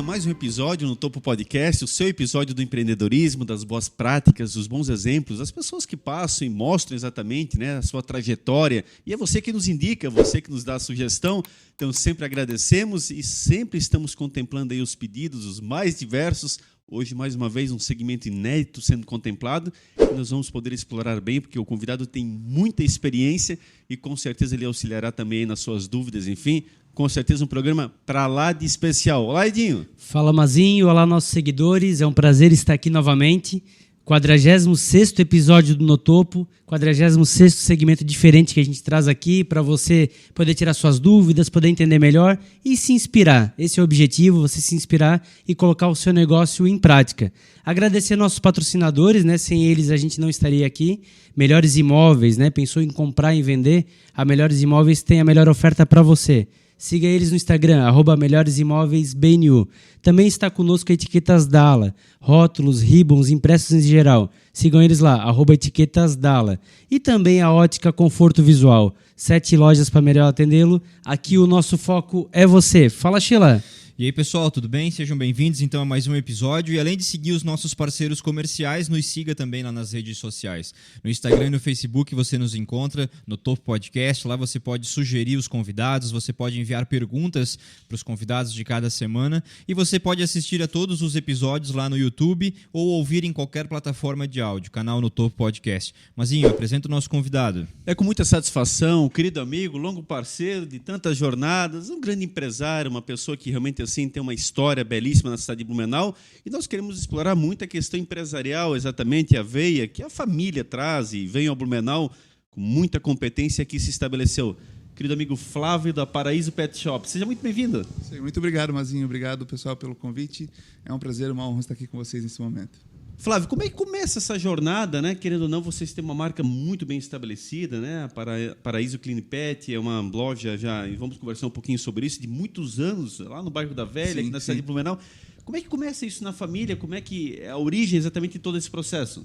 mais um episódio no Topo Podcast, o seu episódio do empreendedorismo, das boas práticas, dos bons exemplos, as pessoas que passam e mostram exatamente, né, a sua trajetória. E é você que nos indica, você que nos dá a sugestão. Então, sempre agradecemos e sempre estamos contemplando aí os pedidos, os mais diversos. Hoje, mais uma vez, um segmento inédito sendo contemplado que nós vamos poder explorar bem, porque o convidado tem muita experiência e com certeza ele auxiliará também nas suas dúvidas, enfim. Com certeza um programa para lá de especial. Olá, Edinho. Fala, Mazinho. Olá, nossos seguidores. É um prazer estar aqui novamente. 46º episódio do No Topo, 46º segmento diferente que a gente traz aqui para você poder tirar suas dúvidas, poder entender melhor e se inspirar. Esse é o objetivo, você se inspirar e colocar o seu negócio em prática. Agradecer nossos patrocinadores, né? Sem eles a gente não estaria aqui. Melhores Imóveis, né? Pensou em comprar e vender? A Melhores Imóveis tem a melhor oferta para você. Siga eles no Instagram, @melhoresimóveisbnu. Também está conosco a Etiquetas Dala, rótulos, ribbons, impressos em geral. Sigam eles lá, @etiquetasdala. E também a Ótica Conforto Visual. 7 lojas para melhor atendê-lo. Aqui o nosso foco é você. Fala, Sheila. E aí, pessoal, tudo bem? Sejam bem-vindos então a mais um episódio. E além de seguir os nossos parceiros comerciais, nos siga também lá nas redes sociais. No Instagram e no Facebook você nos encontra no Topo Podcast. Lá você pode sugerir os convidados, você pode enviar perguntas para os convidados de cada semana e você pode assistir a todos os episódios lá no YouTube ou ouvir em qualquer plataforma de áudio, canal no Topo Podcast. Mazinho, apresenta o nosso convidado. É com muita satisfação, querido amigo, longo parceiro de tantas jornadas, um grande empresário, uma pessoa que realmente assim tem uma história belíssima na cidade de Blumenau, e nós queremos explorar muito a questão empresarial, exatamente a veia que a família traz e veio ao Blumenau com muita competência que se estabeleceu. Querido amigo Flávio da Paraíso Pet Shop, seja muito bem-vindo. Muito obrigado, Mazinho, obrigado pessoal pelo convite, é um prazer, uma honra estar aqui com vocês nesse momento. Flávio, como é que começa essa jornada, né? Querendo ou não, vocês têm uma marca muito bem estabelecida, né? A Paraíso Clean Pet é uma loja já, e vamos conversar um pouquinho sobre isso, de muitos anos, lá no bairro da Velha, sim, aqui na cidade de Blumenau. Como é que começa isso na família? Como é que é a origem exatamente de todo esse processo?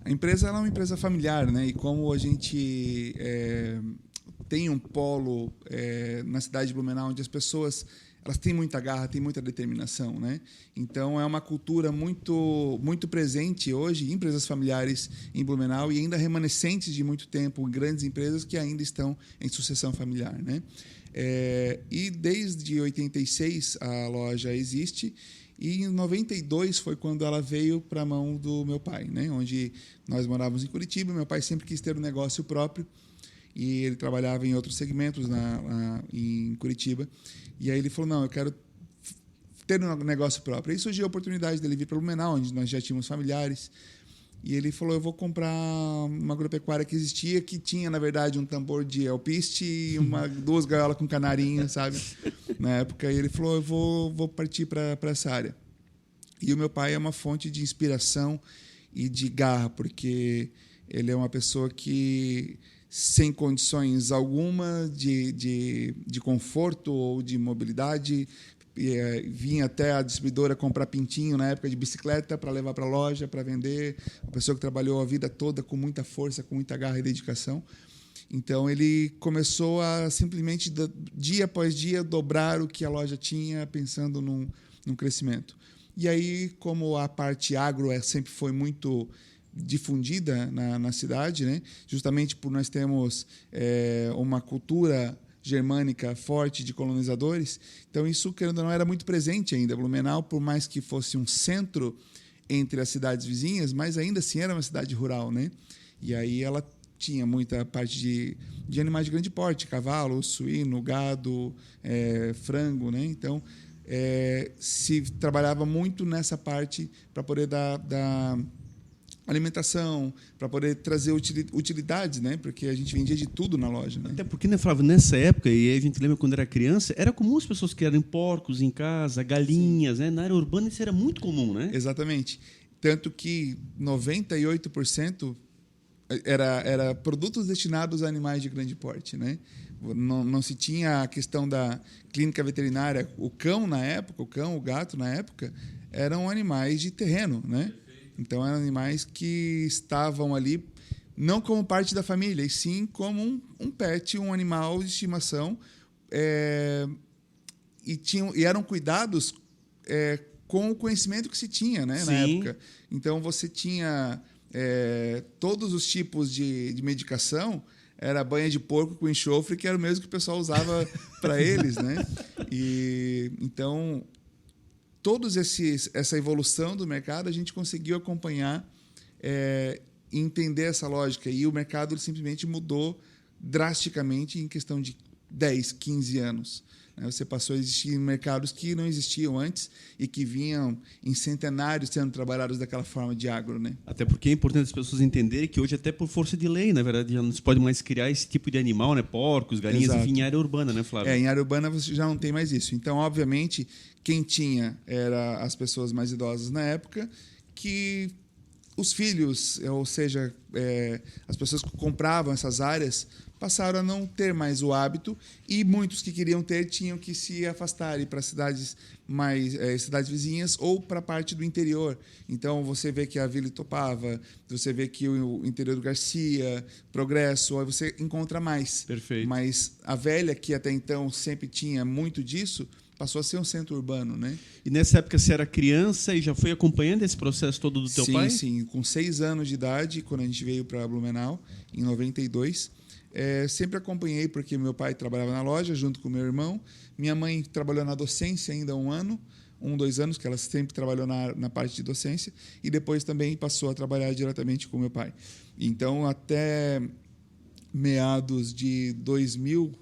A empresa ela é uma empresa familiar, né? E como a gente tem um polo na cidade de Blumenau, onde as pessoas elas têm muita garra, têm muita determinação, né? Então é uma cultura muito presente hoje em empresas familiares em Blumenau e ainda remanescentes de muito tempo, grandes empresas que ainda estão em sucessão familiar, né? E desde 86 a loja existe e em 92 foi quando ela veio para a mão do meu pai, né? Onde nós morávamos em Curitiba, meu pai sempre quis ter um negócio próprio e ele trabalhava em outros segmentos em Curitiba. E aí ele falou, não, eu quero ter um negócio próprio. Aí surgiu a oportunidade dele vir para Blumenau, onde nós já tínhamos familiares. E ele falou, eu vou comprar uma agropecuária que existia, que tinha, na verdade, um tambor de alpiste e 2 gaiolas com canarinho, sabe? Na época, e ele falou, eu vou partir para essa área. E o meu pai é uma fonte de inspiração e de garra, porque ele é uma pessoa que, sem condições alguma de conforto ou de mobilidade, vinha até a distribuidora comprar pintinho na época de bicicleta para levar para a loja, para vender. Uma pessoa que trabalhou a vida toda com muita força, com muita garra e dedicação. Então, ele começou a simplesmente, dia após dia, dobrar o que a loja tinha, pensando num crescimento. E aí, como a parte agro sempre foi muito difundida na cidade, né? Justamente por nós termos uma cultura germânica forte de colonizadores, então isso, querendo ou não, era muito presente ainda. Blumenau, por mais que fosse um centro entre as cidades vizinhas, mas ainda assim era uma cidade rural, né? E aí ela tinha muita parte de animais de grande porte, cavalo, suíno, gado, frango, né? Então se trabalhava muito nessa parte para poder dar alimentação, para poder trazer utilidades, né? Porque a gente vendia de tudo na loja, né? Até porque, né, Flávio, nessa época, e a gente lembra quando era criança, era comum as pessoas criarem porcos em casa, galinhas, né? Na área urbana isso era muito comum, né? Exatamente. Tanto que 98% era produtos destinados a animais de grande porte, né? Não se tinha a questão da clínica veterinária. O cão, o gato, na época, eram animais de terreno, né? Então, eram animais que estavam ali não como parte da família, e sim como um pet, um animal de estimação, e eram cuidados com o conhecimento que se tinha, né, na Sim. época. Então, você tinha todos os tipos de medicação, era banha de porco com enxofre, que era o mesmo que o pessoal usava para eles, né? E, então, essa evolução do mercado, a gente conseguiu acompanhar e entender essa lógica. E o mercado ele simplesmente mudou drasticamente em questão de 10, 15 anos. Você passou a existir em mercados que não existiam antes e que vinham em centenários sendo trabalhados daquela forma de agro, né? Até porque é importante as pessoas entenderem que hoje, até por força de lei, na verdade, já não se pode mais criar esse tipo de animal, né? Porcos, galinhas, Exato. enfim, em área urbana, né, Flávio? Em área urbana você já não tem mais isso. Então, obviamente, quem tinha era as pessoas mais idosas na época, que os filhos, ou seja, as pessoas que compravam essas áreas, passaram a não ter mais o hábito e muitos que queriam ter tinham que se afastar e para cidades vizinhas ou para a parte do interior. Então você vê que a Vila Itopava, você vê que o interior do Garcia, Progresso, aí você encontra mais. Perfeito. Mas a Velha, que até então sempre tinha muito disso, passou a ser um centro urbano, né? E nessa época você era criança e já foi acompanhando esse processo todo do teu pai? Sim. Com 6 anos de idade, quando a gente veio para Blumenau, em 92, sempre acompanhei, porque meu pai trabalhava na loja junto com meu irmão. Minha mãe trabalhou na docência ainda 2 anos, que ela sempre trabalhou na parte de docência, e depois também passou a trabalhar diretamente com meu pai. Então, até meados de 2000,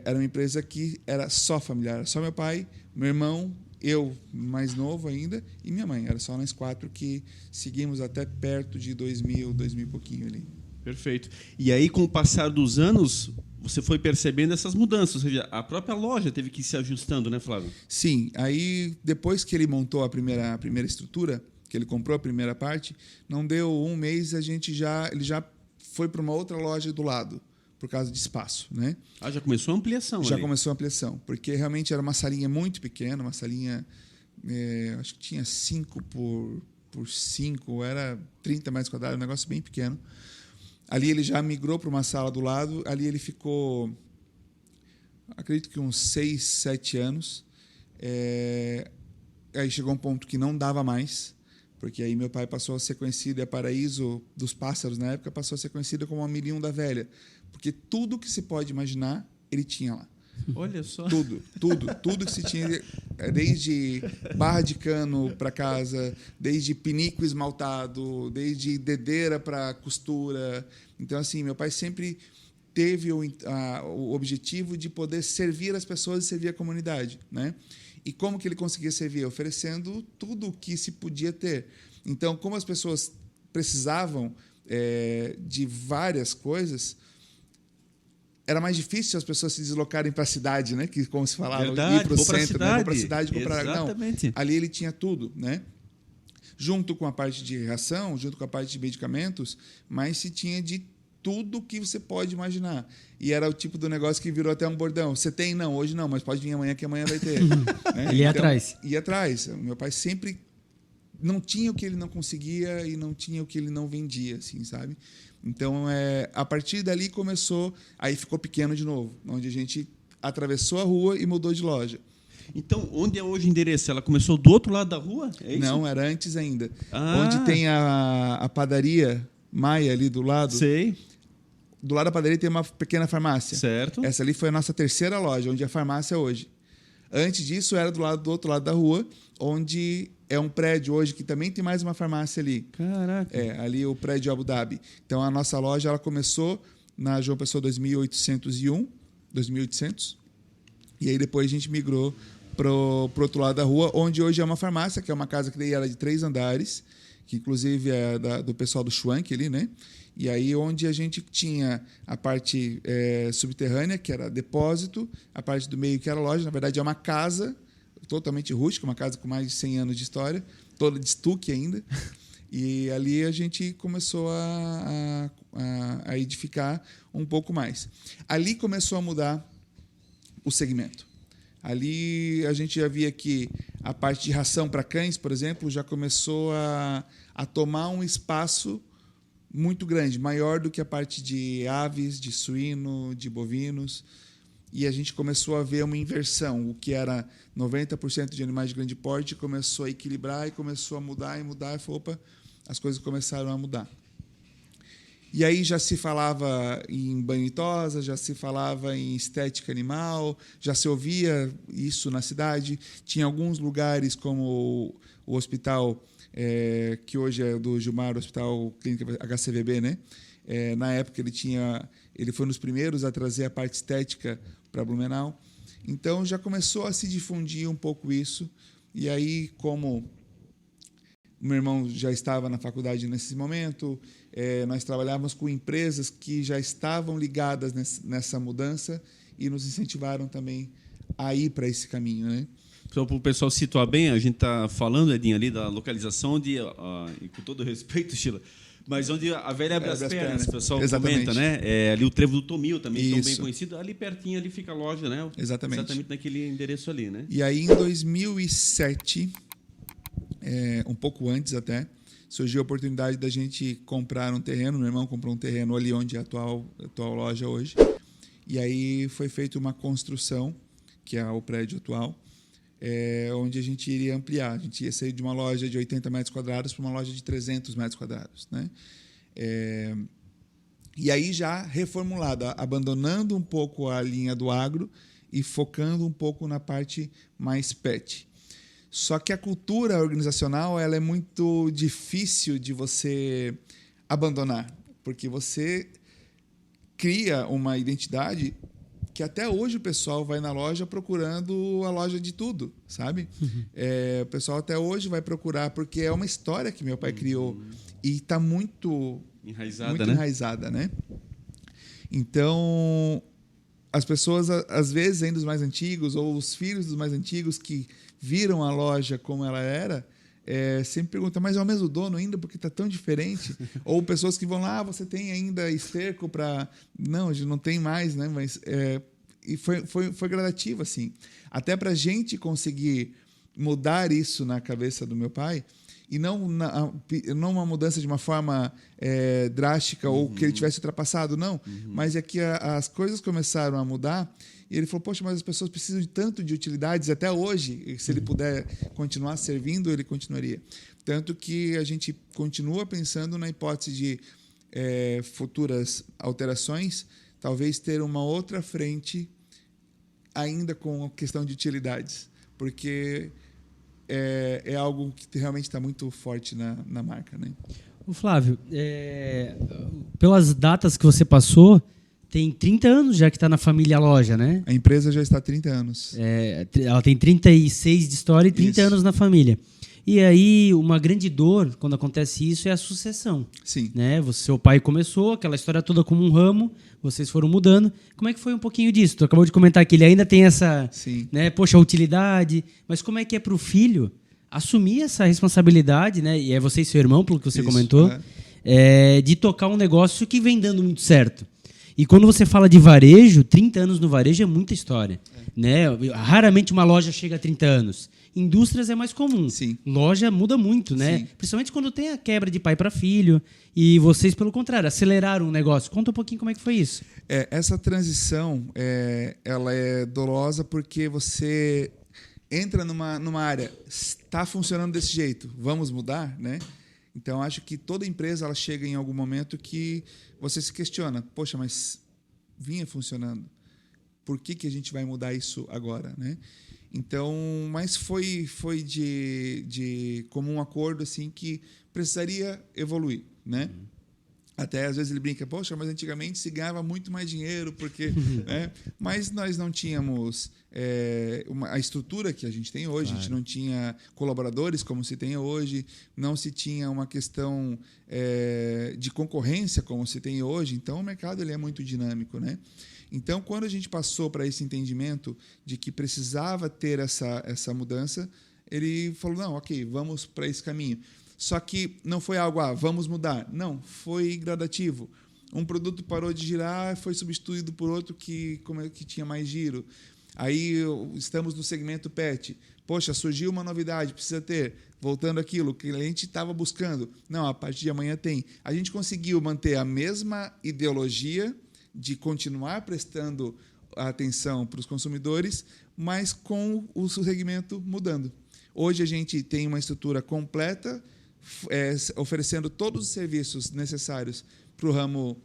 era uma empresa que era só familiar, era só meu pai, meu irmão, eu mais novo ainda, e minha mãe. Era só nós 4 que seguimos até perto de 2000 e pouquinho ali. Perfeito. E aí, com o passar dos anos, você foi percebendo essas mudanças, ou seja, a própria loja teve que ir se ajustando, né, Flávio? Sim, aí depois que ele montou a primeira estrutura, que ele comprou a primeira parte, não deu um mês, ele já foi para uma outra loja do lado, por causa de espaço, né? Ah, já começou a ampliação Já ali. começou a ampliação, porque realmente era uma salinha muito pequena, uma salinha, acho que tinha 5 por 5, era 30 metros quadrados, um negócio bem pequeno. Ali ele já migrou para uma sala do lado, ali ele ficou, acredito que uns 6, 7 anos. Aí chegou um ponto que não dava mais, porque aí meu pai passou a ser conhecido, a Paraíso dos Pássaros, na época, passou a ser conhecida como a Milhinho da Velha, porque tudo que se pode imaginar, ele tinha lá. Olha só. Tudo que se tinha, desde barra de cano para casa, desde pinico esmaltado, desde dedeira para costura. Então, assim, meu pai sempre teve o objetivo de poder servir as pessoas e servir a comunidade, né? E como que ele conseguia servir? Oferecendo tudo o que se podia ter. Então, como as pessoas precisavam de várias coisas, era mais difícil as pessoas se deslocarem para a cidade, né? Que, como se falava, Verdade, ir para o vou pra centro, né? Vou para a cidade comprar. Exatamente. Não, ali ele tinha tudo, né? Junto com a parte de ração, junto com a parte de medicamentos, mas se tinha de tudo que você pode imaginar. E era o tipo do negócio que virou até um bordão. Você tem? Não, hoje não, mas pode vir amanhã, que amanhã vai ter. Né? Ele ia atrás. Ia atrás. O meu pai sempre não tinha o que ele não conseguia e não tinha o que ele não vendia, assim, sabe? Então, a partir dali começou, aí ficou pequeno de novo, onde a gente atravessou a rua e mudou de loja. Então, onde é hoje o endereço? Ela começou do outro lado da rua? É isso? Não, era antes ainda. Ah. Onde tem a padaria Maia ali do lado. Sei. Do lado da padaria tem uma pequena farmácia. Certo. Essa ali foi a nossa terceira loja, onde é a farmácia hoje. Antes disso, era do outro lado da rua, onde é um prédio hoje que também tem mais uma farmácia ali. Caraca. Ali o prédio Abu Dhabi. Então, a nossa loja ela começou na João Pessoa 2800, e aí depois a gente migrou para o outro lado da rua, onde hoje é uma farmácia, que é uma casa que daí era de 3 andares, que inclusive é do pessoal do Schwank ali, né? E aí onde a gente tinha a parte subterrânea, que era depósito, a parte do meio, que era loja. Na verdade, é uma casa totalmente rústica, uma casa com mais de 100 anos de história, toda de estuque ainda. E ali a gente começou a edificar um pouco mais. Ali começou a mudar o segmento. Ali a gente já via que a parte de ração para cães, por exemplo, já começou a tomar um espaço muito grande, maior do que a parte de aves, de suíno, de bovinos. e a gente começou a ver uma inversão. O que era 90% de animais de grande porte começou a equilibrar e começou a mudar, e falou, opa, as coisas começaram a mudar. E aí já se falava em banho e tosa, já se falava em estética animal, já se ouvia isso na cidade. Tinha alguns lugares, como o hospital, que hoje é do Gilmar, o Hospital Clínica HCVB, né? Na época ele foi um dos primeiros a trazer a parte estética para Blumenau. Então já começou a se difundir um pouco isso. E aí, como o meu irmão já estava na faculdade nesse momento, nós trabalhávamos com empresas que já estavam ligadas nessa mudança e nos incentivaram também a ir para esse caminho, né? Só para o pessoal situar bem, a gente está falando, Edinho, ali da localização onde, e com todo respeito, Sheila, mas onde a velha abre as pernas, o pessoal comenta, né? Ali o Trevo do Tomil, também tão bem conhecido, ali pertinho ali fica a loja, né? Exatamente naquele endereço ali, né? E aí, em 2007, um pouco antes até, surgiu a oportunidade da gente comprar um terreno. Meu irmão comprou um terreno ali onde é a atual loja hoje. E aí foi feita uma construção, que é o prédio atual, onde a gente iria ampliar. A gente ia sair de uma loja de 80 metros quadrados para uma loja de 300 metros quadrados, né? E aí já reformulada, abandonando um pouco a linha do agro e focando um pouco na parte mais pet. Só que a cultura organizacional ela é muito difícil de você abandonar, porque você cria uma identidade que até hoje o pessoal vai na loja procurando a loja de tudo, sabe? O pessoal até hoje vai procurar, porque é uma história que meu pai criou e está muito enraizada, né? Então, as pessoas, às vezes, ainda os mais antigos, ou os filhos dos mais antigos que viram a loja como ela era, sempre perguntam, mas é o mesmo dono ainda, porque está tão diferente? Ou pessoas que vão lá, você tem ainda esterco para... Não, a gente não tem mais, né? Mas e foi gradativo, assim. Até para a gente conseguir mudar isso na cabeça do meu pai, e não uma mudança de uma forma drástica ou que ele tivesse ultrapassado, não. Mas é que as coisas começaram a mudar e ele falou, poxa, mas as pessoas precisam de tanto de utilidades até hoje, e se ele puder continuar servindo, ele continuaria. Tanto que a gente continua pensando na hipótese de futuras alterações, talvez ter uma outra frente ainda com a questão de utilidades, porque é algo que realmente está muito forte na marca, né? O Flávio, pelas datas que você passou, tem 30 anos já que está na família loja, né? A empresa já está há 30 anos. Ela tem 36 de história e 30 anos na família. E aí, uma grande dor, quando acontece isso, é a sucessão. Sim. Né? Seu pai começou, aquela história toda como um ramo, vocês foram mudando. Como é que foi um pouquinho disso? Tu acabou de comentar que ele ainda tem essa, né, utilidade, mas como é que é para o filho assumir essa responsabilidade, né? E é você e seu irmão, pelo que você comentou, de tocar um negócio que vem dando muito certo. E quando você fala de varejo, 30 anos no varejo é muita história. Né? Raramente uma loja chega a 30 anos. Indústrias é mais comum. Sim. Loja muda muito, né? Principalmente quando tem a quebra de pai para filho. E vocês, pelo contrário, aceleraram o negócio. Conta um pouquinho como é que foi isso. Essa transição, ela é dolorosa porque você entra numa área, está funcionando desse jeito, vamos mudar, né? Então, acho que toda empresa ela chega em algum momento que você se questiona, poxa, mas vinha funcionando, por que a gente vai mudar isso agora, né? Então, mas foi de comum acordo assim que precisaria evoluir, né? Até às vezes ele brinca, poxa, mas antigamente se ganhava muito mais dinheiro, porque, né? Mas nós não tínhamos a estrutura que a gente tem hoje, a gente não tinha colaboradores como se tem hoje, não se tinha uma questão de concorrência como se tem hoje, então o mercado ele é muito dinâmico, né? Então, quando a gente passou para esse entendimento de que precisava ter essa mudança, ele falou, não, ok, vamos para esse caminho. Só que não foi algo, vamos mudar. Não, foi gradativo. Um produto parou de girar, foi substituído por outro que tinha mais giro. Aí estamos no segmento pet. Poxa, surgiu uma novidade, precisa ter. Voltando àquilo que a gente estava buscando. Não, a partir de amanhã tem. A gente conseguiu manter a mesma ideologia de continuar prestando a atenção para os consumidores, mas com o segmento mudando. Hoje a gente tem uma estrutura completa, oferecendo todos os serviços necessários para o ramo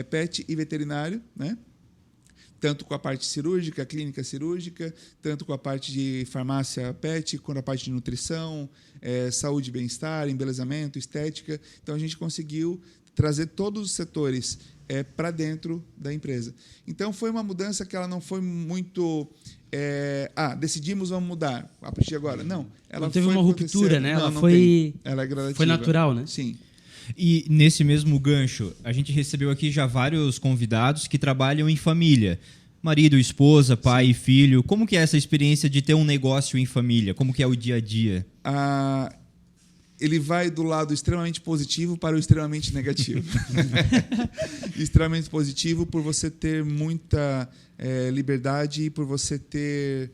pet e veterinário, né? Tanto com a parte cirúrgica, clínica cirúrgica, tanto com a parte de farmácia pet, quanto a parte de nutrição, saúde e bem-estar, embelezamento, estética. Então, a gente conseguiu trazer todos os setores para dentro da empresa. Então, foi uma mudança que ela não foi muito... decidimos, vamos mudar a partir de agora. Não. Ela não teve uma ruptura, né? Ela ela é gradativa. Foi natural, né? Sim. E nesse mesmo gancho, a gente recebeu aqui já vários convidados que trabalham em família. Marido, esposa, pai e filho. Como que é essa experiência de ter um negócio em família? Como que é o dia a dia? Ele vai do lado extremamente positivo para o extremamente negativo. Extremamente positivo por você ter muita liberdade e por você ter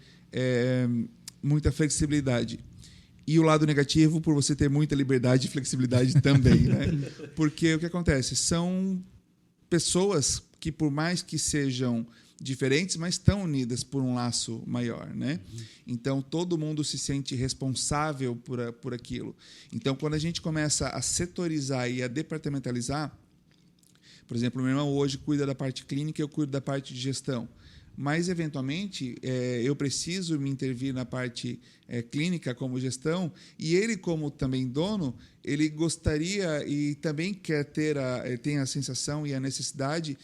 muita flexibilidade. E o lado negativo por você ter muita liberdade e flexibilidade também, né? Porque o que acontece? São pessoas que, por mais que sejam diferentes, mas estão unidas por um laço maior, né? Então, todo mundo se sente responsável por aquilo. Então, quando a gente começa a setorizar e a departamentalizar, por exemplo, meu irmão hoje cuida da parte clínica, eu cuido da parte de gestão. Mas, eventualmente, eu preciso me intervir na parte clínica como gestão, e ele, como também dono, ele gostaria e também quer tem a sensação e a necessidade,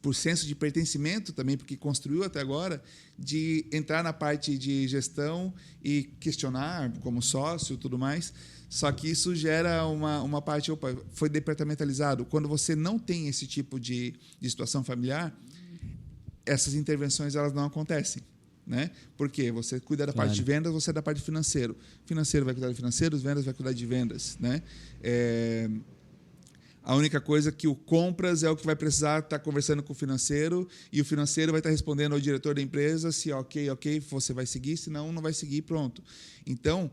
por senso de pertencimento também, porque construiu até agora, de entrar na parte de gestão e questionar como sócio e tudo mais. Só que isso gera uma parte... foi departamentalizado. Quando você não tem esse tipo de situação familiar, essas intervenções elas não acontecem, né? Porque você cuida da parte de vendas, você é da parte financeiro. Financeiro vai cuidar de financeiro, vendas vai cuidar de vendas, né? A única coisa que o compras é o que vai precisar estar conversando com o financeiro, e o financeiro vai estar respondendo ao diretor da empresa se ok, você vai seguir, senão não vai seguir, pronto. Então,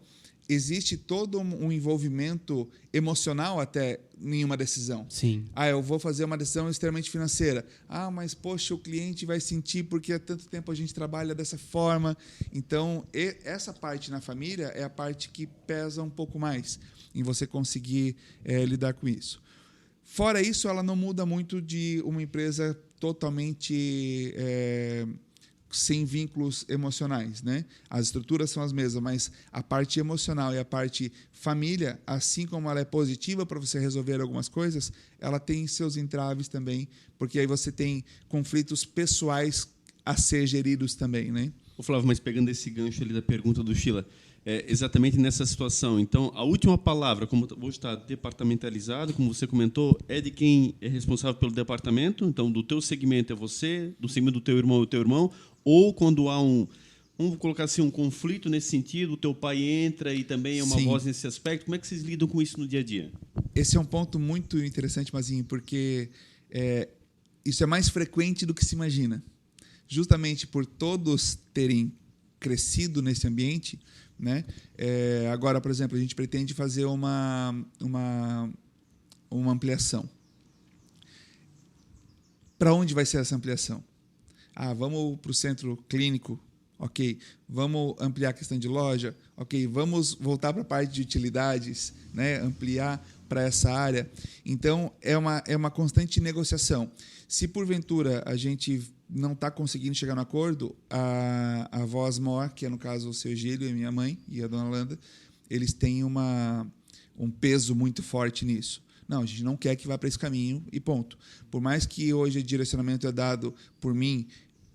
existe todo um envolvimento emocional até em uma decisão. Sim. Eu vou fazer uma decisão extremamente financeira. Mas, poxa, o cliente vai sentir porque há tanto tempo a gente trabalha dessa forma. Então, essa parte na família é a parte que pesa um pouco mais em você conseguir lidar com isso. Fora isso, ela não muda muito de uma empresa totalmente... sem vínculos emocionais, né? As estruturas são as mesmas, mas a parte emocional e a parte família, assim como ela é positiva para você resolver algumas coisas, ela tem seus entraves também, porque aí você tem conflitos pessoais a ser geridos também, né? Ô Flávio, mas pegando esse gancho ali da pergunta do Sheila, exatamente nessa situação. Então, a última palavra, como hoje está departamentalizado, como você comentou, é de quem é responsável pelo departamento. Então, do teu segmento é você, do segmento do teu irmão é o teu irmão, ou quando há vamos colocar assim, um conflito nesse sentido, o teu pai entra e também é uma Sim. voz nesse aspecto. Como é que vocês lidam com isso no dia a dia? Esse é um ponto muito interessante, Mazinho, porque isso é mais frequente do que se imagina. Justamente por todos terem crescido nesse ambiente, né? Agora, por exemplo, a gente pretende fazer uma ampliação. Para onde vai ser essa ampliação? Vamos para o centro clínico, ok. Vamos ampliar a questão de loja, ok. Vamos voltar para a parte de utilidades, né? Ampliar para essa área. Então, é uma constante negociação. Se, porventura, a gente não está conseguindo chegar no acordo, a voz maior, que é, no caso, o seu Gílio e minha mãe e a dona Landa, eles têm um peso muito forte nisso. Não, a gente não quer que vá para esse caminho e ponto. Por mais que hoje o direcionamento é dado por mim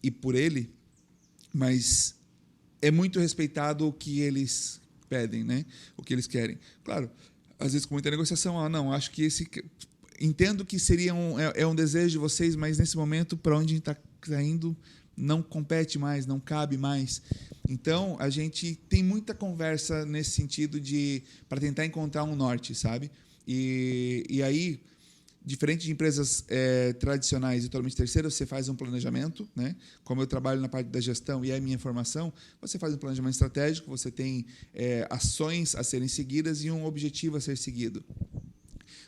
e por ele, mas é muito respeitado o que eles pedem, né? O que eles querem. Claro, às vezes com muita negociação, não, acho que entendo que seria um desejo de vocês, mas nesse momento, para onde a gente está indo, não compete mais, não cabe mais. Então, a gente tem muita conversa nesse sentido para tentar encontrar um norte, sabe? E aí, diferente de empresas tradicionais e totalmente terceiras, você faz um planejamento, né? Como eu trabalho na parte da gestão e é a minha formação, você faz um planejamento estratégico, você tem ações a serem seguidas e um objetivo a ser seguido.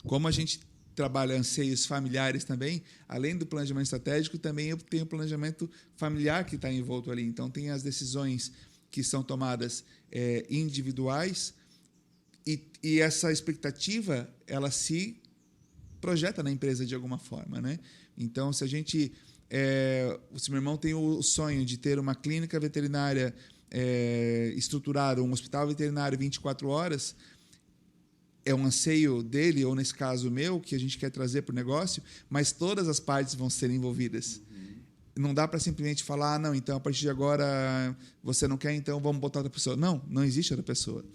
Como a gente trabalha anseios familiares também, além do planejamento estratégico, também eu tenho o planejamento familiar que está envolto ali. Então, tem as decisões que são tomadas individuais e essa expectativa, ela se projeta na empresa de alguma forma, né? Então, se meu irmão tem o sonho de ter uma clínica veterinária estruturada, um hospital veterinário 24 horas, é um anseio dele, ou nesse caso meu, que a gente quer trazer para o negócio, mas todas as partes vão ser envolvidas. Não dá para simplesmente falar, não, então a partir de agora você não quer, então vamos botar outra pessoa. Não, não existe outra pessoa.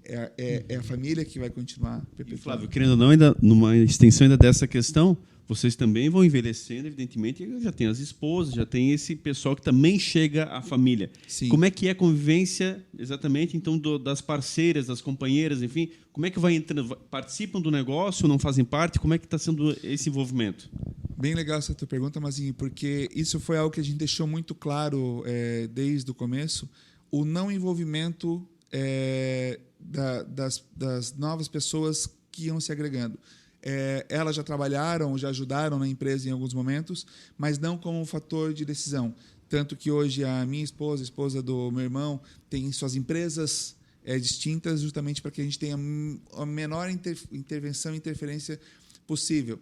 É a família que vai continuar perpetuando. E, Flávio, querendo ou não, ainda, numa extensão ainda dessa questão, vocês também vão envelhecendo, evidentemente, e já tem as esposas, já tem esse pessoal que também chega à família. Sim. Como é que é a convivência, exatamente, então, das parceiras, das companheiras, enfim, como é que vai entrando? Participam do negócio, não fazem parte? Como é que está sendo esse envolvimento? Bem legal essa tua pergunta, Mazinho, porque isso foi algo que a gente deixou muito claro desde o começo, o não envolvimento das novas pessoas que iam se agregando. Elas já trabalharam, já ajudaram na empresa em alguns momentos, mas não como um fator de decisão. Tanto que hoje a minha esposa, a esposa do meu irmão, tem suas empresas distintas, justamente para que a gente tenha a menor intervenção e interferência possível.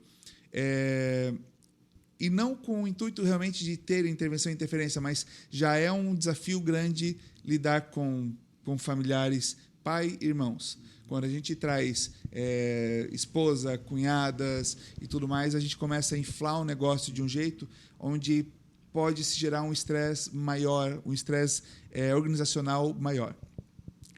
E não com o intuito realmente de ter intervenção e interferência, mas já é um desafio grande lidar com familiares, pai e irmãos. Quando a gente traz esposa, cunhadas e tudo mais, a gente começa a inflar o negócio de um jeito onde pode se gerar um estresse maior, um estresse organizacional maior.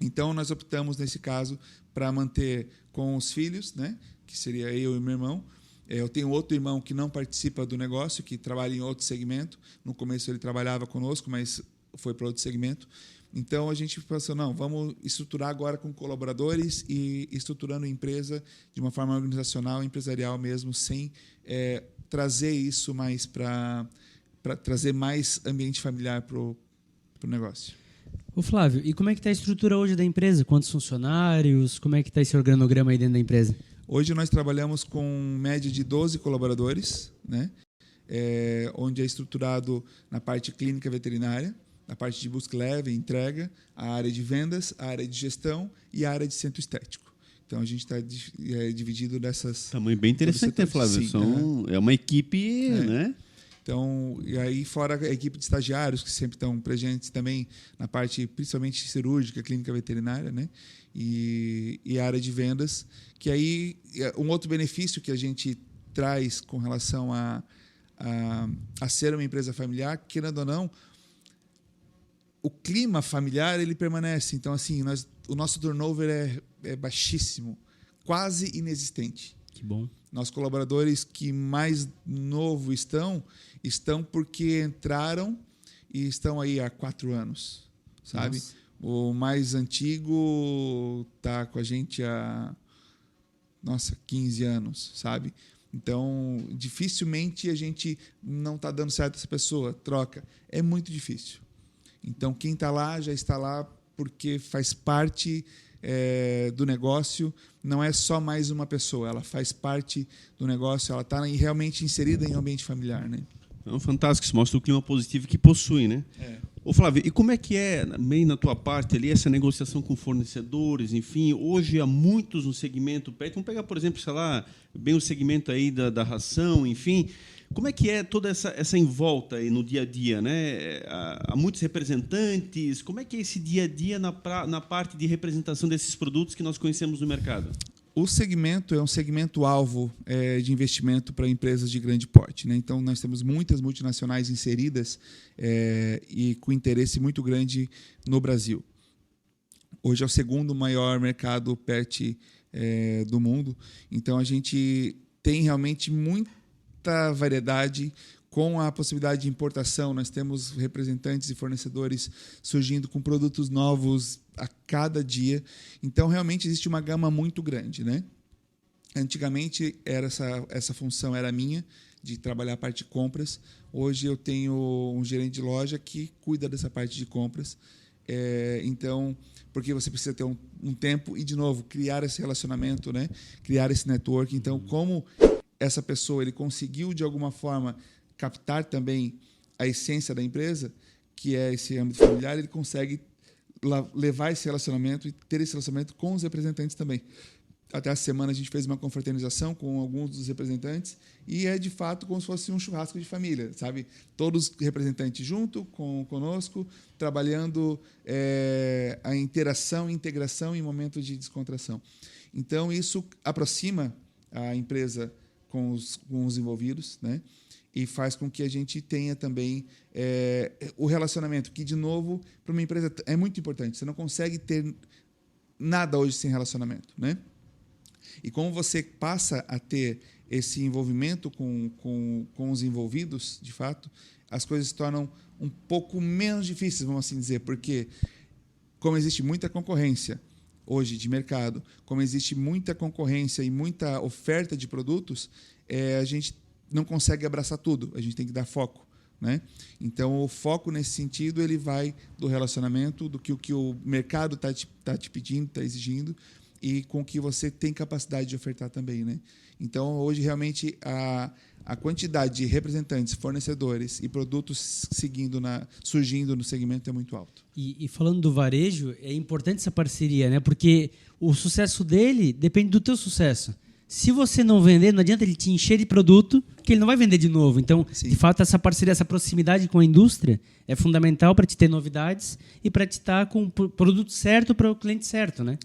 Então, nós optamos, nesse caso, para manter com os filhos, né, que seria eu e meu irmão. Eu tenho outro irmão que não participa do negócio, que trabalha em outro segmento. No começo ele trabalhava conosco, mas foi para outro segmento. Então, a gente pensou, não, vamos estruturar agora com colaboradores e estruturando a empresa de uma forma organizacional, empresarial mesmo, sem trazer isso mais para trazer mais ambiente familiar para o negócio. Ô Flávio, e como é que está a estrutura hoje da empresa? Quantos funcionários? Como é que está esse organograma aí dentro da empresa? Hoje nós trabalhamos com média de 12 colaboradores, né? Onde é estruturado na parte clínica veterinária, na parte de busca leve, entrega, a área de vendas, a área de gestão e a área de centro estético. Então, a gente está dividido nessas... Tamanho bem interessante, né, Flávio? Sim, é uma equipe, né? Então, e aí fora a equipe de estagiários, que sempre estão presentes também na parte, principalmente cirúrgica, clínica veterinária, né? E a área de vendas, que aí um outro benefício que a gente traz com relação a ser uma empresa familiar, querendo ou não, o clima familiar ele permanece. Então, assim, o nosso turnover é baixíssimo, quase inexistente. Que bom. Nossos colaboradores que mais novo estão porque entraram e estão aí há 4 anos, sabe? Nossa. O mais antigo está com a gente há 15 anos, sabe? Então, dificilmente a gente não está dando certo essa pessoa, troca. É muito difícil. Então, quem está lá já está lá porque faz parte do negócio, não é só mais uma pessoa, ela faz parte do negócio, ela está realmente inserida em um ambiente familiar, né? É fantástico, isso mostra o clima positivo que possui, né? Ô Flávio, e como é que é, meio na tua parte ali, essa negociação com fornecedores, enfim, hoje há muitos no segmento pet, vamos pegar, por exemplo, sei lá, bem o segmento aí da ração, enfim, como é que é toda essa envolta aí no dia a dia, né? Há muitos representantes, como é que é esse dia a dia na parte de representação desses produtos que nós conhecemos no mercado? O segmento é um segmento alvo de investimento para empresas de grande porte, né? Então, nós temos muitas multinacionais inseridas e com interesse muito grande no Brasil. Hoje é o segundo maior mercado pet do mundo. Então, a gente tem realmente muita variedade com a possibilidade de importação. Nós temos representantes e fornecedores surgindo com produtos novos a cada dia. Então, realmente, existe uma gama muito grande, né? Antigamente, essa função era minha, de trabalhar a parte de compras. Hoje, eu tenho um gerente de loja que cuida dessa parte de compras. Então, porque você precisa ter um tempo e, de novo, criar esse relacionamento, né? Criar esse network. Então, como essa pessoa ele conseguiu, de alguma forma, captar também a essência da empresa, que é esse âmbito familiar, ele consegue levar esse relacionamento e ter esse relacionamento com os representantes também. Até essa semana a gente fez uma confraternização com alguns dos representantes e é, de fato, como se fosse um churrasco de família, sabe? Todos os representantes junto conosco, trabalhando a interação e integração em momentos de descontração. Então, isso aproxima a empresa com os envolvidos, né? E faz com que a gente tenha também o relacionamento, que, de novo, para uma empresa é muito importante. Você não consegue ter nada hoje sem relacionamento, né? E como você passa a ter esse envolvimento com os envolvidos, de fato, as coisas se tornam um pouco menos difíceis, vamos assim dizer, porque como existe muita concorrência hoje de mercado, como existe muita concorrência e muita oferta de produtos, a gente não consegue abraçar tudo, a gente tem que dar foco, né? Então, o foco nesse sentido ele vai do relacionamento, do que o mercado está te pedindo, está exigindo, e com que você tem capacidade de ofertar também, né? Então, hoje, realmente, a quantidade de representantes, fornecedores e produtos surgindo no segmento é muito alto. E falando do varejo, é importante essa parceria, né? Porque o sucesso dele depende do teu sucesso. Se você não vender, não adianta ele te encher de produto, que ele não vai vender de novo. Então, Sim. De fato, essa parceria, essa proximidade com a indústria é fundamental para te ter novidades e para te estar com o produto certo para o cliente certo, né?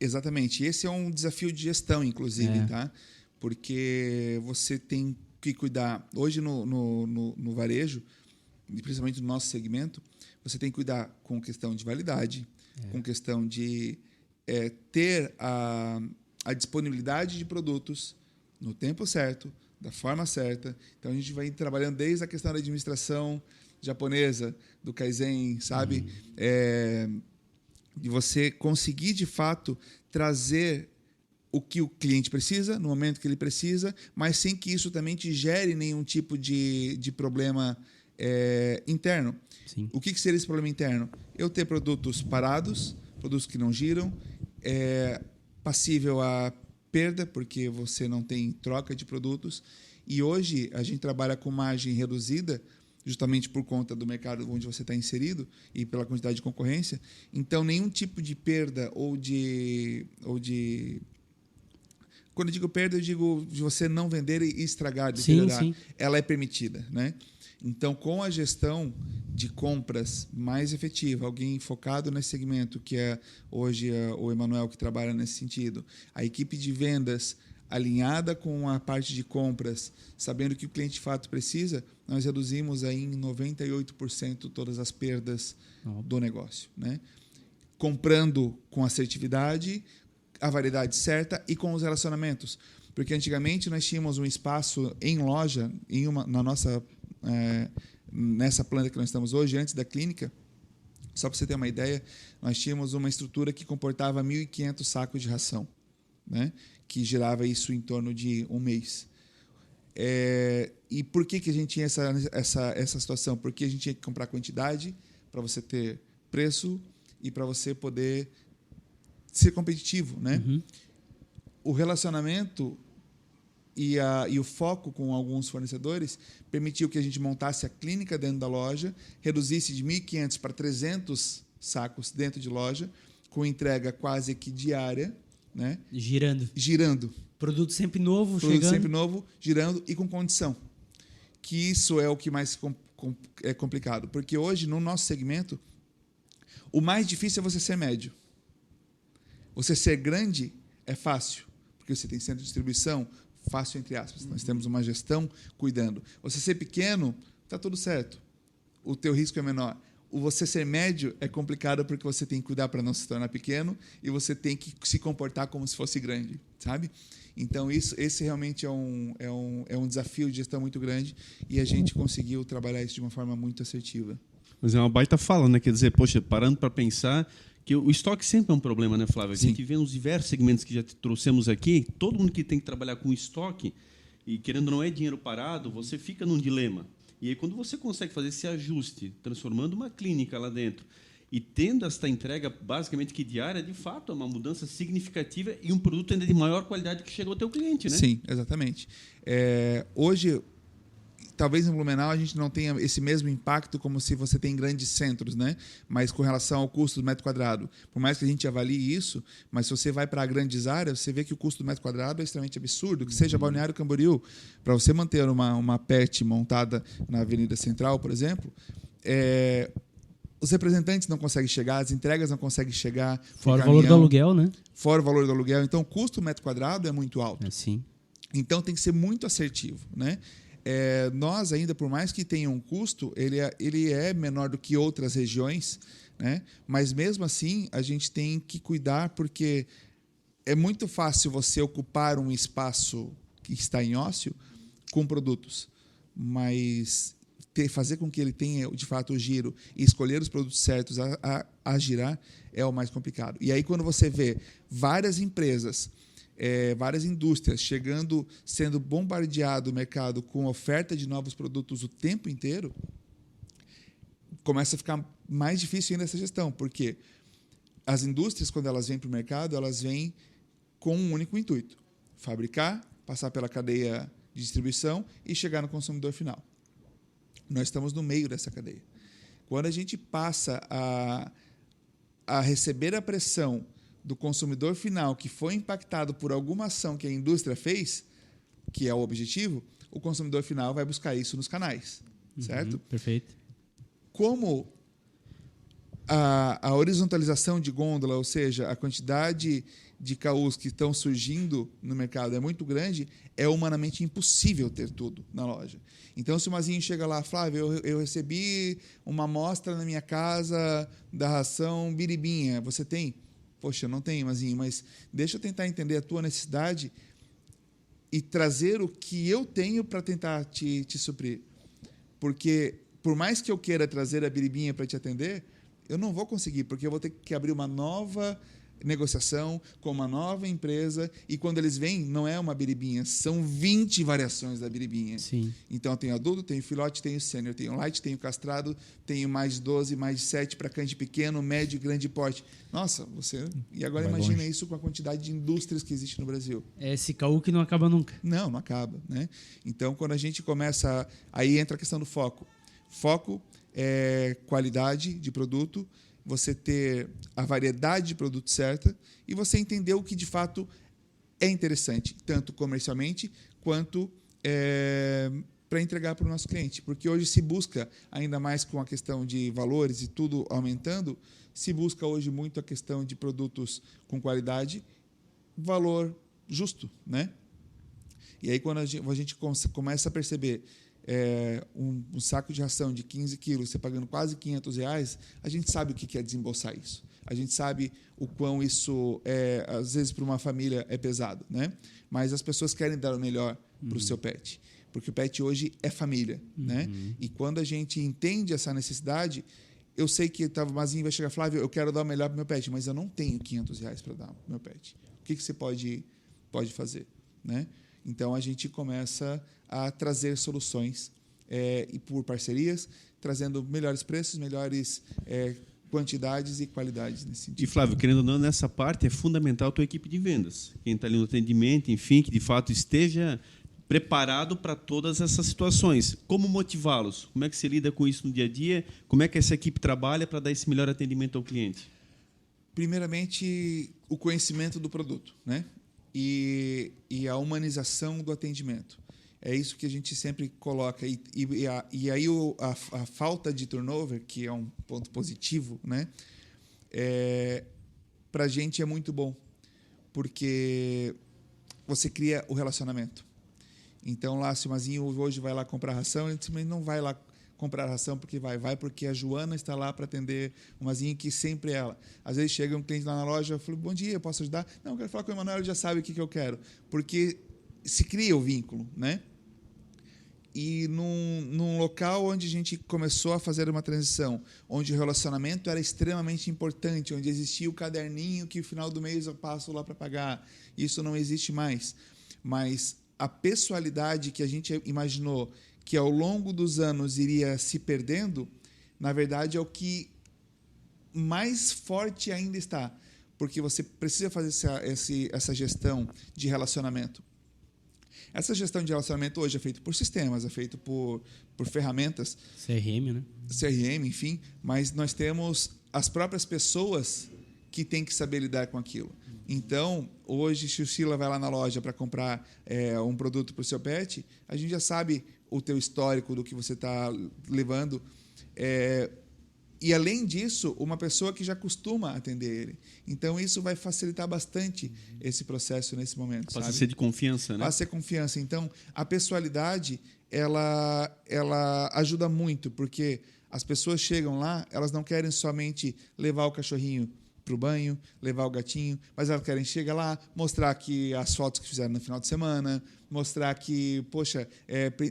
Exatamente. Esse é um desafio de gestão, inclusive, tá? Porque você tem que cuidar. Hoje, no varejo, e principalmente no nosso segmento, você tem que cuidar com questão de validade, com questão de ter a disponibilidade de produtos no tempo certo, da forma certa. Então, a gente vai trabalhando desde a questão da administração japonesa, do Kaizen, sabe? De você conseguir, de fato, trazer o que o cliente precisa, no momento que ele precisa, mas sem que isso também te gere nenhum tipo de problema interno. Sim. O que seria esse problema interno? Eu ter produtos parados, produtos que não giram, passível a perda, porque você não tem troca de produtos. E hoje a gente trabalha com margem reduzida, justamente por conta do mercado onde você está inserido e pela quantidade de concorrência. Então, nenhum tipo de perda ou de... Quando eu digo perda, eu digo de você não vender e estragar, deteriorar. Sim. Ela é permitida, né? Então, com a gestão de compras mais efetiva, alguém focado nesse segmento, que é hoje o Emanuel que trabalha nesse sentido, a equipe de vendas alinhada com a parte de compras, sabendo que o cliente de fato precisa, nós reduzimos aí em 98% todas as perdas do negócio, né? Comprando com assertividade, a variedade certa e com os relacionamentos. Porque antigamente nós tínhamos um espaço em loja, nessa planta que nós estamos hoje, antes da clínica, só para você ter uma ideia, nós tínhamos uma estrutura que comportava 1.500 sacos de ração, né? Que girava isso em torno de um mês. E por que a gente tinha essa situação? Porque a gente tinha que comprar quantidade para você ter preço e para você poder ser competitivo, né? Uhum. O relacionamento e o foco com alguns fornecedores permitiu que a gente montasse a clínica dentro da loja, reduzisse de 1.500 para 300 sacos dentro de loja, com entrega quase que diária, né? Girando. Produto sempre novo, Produto chegando. sempre novo, girando e com condição. Que isso é o que mais é complicado. Porque hoje, no nosso segmento, o mais difícil é você ser médio. Você ser grande é fácil, porque você tem centro de distribuição, fácil entre aspas. Nós temos uma gestão cuidando. Você ser pequeno, está tudo certo. O teu risco é menor. O você ser médio é complicado porque você tem que cuidar para não se tornar pequeno e você tem que se comportar como se fosse grande, sabe? Então, esse realmente é um desafio de gestão muito grande e a gente conseguiu trabalhar isso de uma forma muito assertiva. Mas é uma baita fala, né? Quer dizer, poxa, parando para pensar que o estoque sempre é um problema, né, Flávio? A gente vê nos diversos segmentos que já trouxemos aqui, todo mundo que tem que trabalhar com estoque, e querendo ou não é dinheiro parado, você fica num dilema. E aí, quando você consegue fazer esse ajuste, transformando uma clínica lá dentro, e tendo esta entrega basicamente que diária, de fato, é uma mudança significativa e um produto ainda de maior qualidade que chega ao teu cliente, né? Sim, exatamente. Hoje, talvez em Blumenau a gente não tenha esse mesmo impacto como se você tem em grandes centros, né? Mas com relação ao custo do metro quadrado, por mais que a gente avalie isso, mas se você vai para grandes áreas, você vê que o custo do metro quadrado é extremamente absurdo, que seja Balneário Camboriú, para você manter uma PET montada na Avenida Central, por exemplo, os representantes não conseguem chegar, as entregas não conseguem chegar. Fora o valor do aluguel, né? Fora o valor do aluguel. Então, o custo do metro quadrado é muito alto. Sim. Então, tem que ser muito assertivo, né? Nós ainda, por mais que tenha um custo, ele é menor do que outras regiões, né? Mas mesmo assim a gente tem que cuidar, porque é muito fácil você ocupar um espaço que está em ócio com produtos, mas fazer com que ele tenha de fato o giro e escolher os produtos certos a girar é o mais complicado. E aí quando você vê várias empresas, várias indústrias sendo bombardeado o mercado com oferta de novos produtos o tempo inteiro, começa a ficar mais difícil ainda essa gestão, porque as indústrias, quando elas vêm para o mercado, elas vêm com um único intuito: fabricar, passar pela cadeia de distribuição e chegar no consumidor final. Nós estamos no meio dessa cadeia. Quando a gente passa a receber a pressão do consumidor final, que foi impactado por alguma ação que a indústria fez, que é o objetivo, o consumidor final vai buscar isso nos canais, certo? Perfeito. Como a horizontalização de gôndola, ou seja, a quantidade de caôs que estão surgindo no mercado é muito grande, é humanamente impossível ter tudo na loja. Então, se o Mazinho chega lá, Flávio, eu recebi uma amostra na minha casa da ração biribinha, você tem? Poxa, eu não tenho, Mazinho, mas deixa eu tentar entender a tua necessidade e trazer o que eu tenho para tentar te suprir. Porque, por mais que eu queira trazer a biribinha para te atender, eu não vou conseguir, porque eu vou ter que abrir uma nova negociação com uma nova empresa, e quando eles vêm, não é uma biribinha, são 20 variações da biribinha. Sim. Então, eu tenho adulto, tenho filhote, tenho sênior, tenho light, tenho castrado, tenho mais de 12, mais de 7 para cães de pequeno, médio e grande porte. Nossa, você... E agora Vai imagina longe. isso com a quantidade de indústrias que existe no Brasil. É esse caô que não acaba nunca. Não acaba, né? Então, quando a gente começa... Aí entra a questão do foco. Foco é qualidade de produto, você ter a variedade de produto certa e você entender o que, de fato, é interessante, tanto comercialmente quanto para entregar para o nosso cliente. Porque hoje se busca, ainda mais com a questão de valores e tudo aumentando, se busca hoje muito a questão de produtos com qualidade, valor justo, né? E aí, quando a gente começa a perceber um saco de ração de 15 quilos, você pagando quase R$500, a gente sabe o que é desembolsar isso. A gente sabe o quão isso, às vezes, para uma família é pesado, né? Mas as pessoas querem dar o melhor para o seu pet, porque o pet hoje é família, né? E quando a gente entende essa necessidade, eu sei que o Mazinho vai chegar, Flávio, eu quero dar o melhor para o meu pet, mas eu não tenho R$500 para dar para o meu pet. O que você pode fazer, né? Então, a gente começa a trazer soluções e por parcerias, trazendo melhores preços, melhores quantidades e qualidades nesse sentido. E, Flávio, querendo ou não, nessa parte é fundamental a tua equipe de vendas. Quem está ali no atendimento, enfim, que de fato esteja preparado para todas essas situações. Como motivá-los? Como é que se lida com isso no dia a dia? Como é que essa equipe trabalha para dar esse melhor atendimento ao cliente? Primeiramente, o conhecimento do produto, né? E a humanização do atendimento. É isso que a gente sempre coloca. E aí a falta de turnover, que é um ponto positivo, né? Para a gente é muito bom, porque você cria o relacionamento. Então, lá, se o Mazinho hoje vai lá comprar ração, ele simplesmente não vai lá comprar ração porque vai porque a Joana está lá para atender o Mazinho, que sempre é ela. Às vezes chega um cliente lá na loja, eu falo, bom dia, eu posso ajudar? Não, eu quero falar com o Emanuel, ele já sabe o que eu quero. Porque se cria o vínculo, né? E num local onde a gente começou a fazer uma transição, onde o relacionamento era extremamente importante, onde existia o caderninho que no final do mês eu passo lá para pagar, isso não existe mais. Mas a pessoalidade que a gente imaginou que ao longo dos anos iria se perdendo, na verdade é o que mais forte ainda está, porque você precisa fazer essa gestão de relacionamento. Essa gestão de relacionamento hoje é feita por sistemas, é feita por ferramentas. CRM, né? CRM, enfim. Mas nós temos as próprias pessoas que têm que saber lidar com aquilo. Então, hoje, se o Sheila vai lá na loja para comprar um produto para o seu pet, a gente já sabe o teu histórico do que você está levando. E, além disso, uma pessoa que já costuma atender ele. Então, isso vai facilitar bastante esse processo nesse momento. Passa a ser de confiança, né? Passa a ser confiança. Então, a pessoalidade, ela ajuda muito, porque as pessoas chegam lá, elas não querem somente levar o cachorrinho para o banho, levar o gatinho, mas elas querem chegar lá, mostrar que as fotos que fizeram no final de semana, mostrar que, poxa,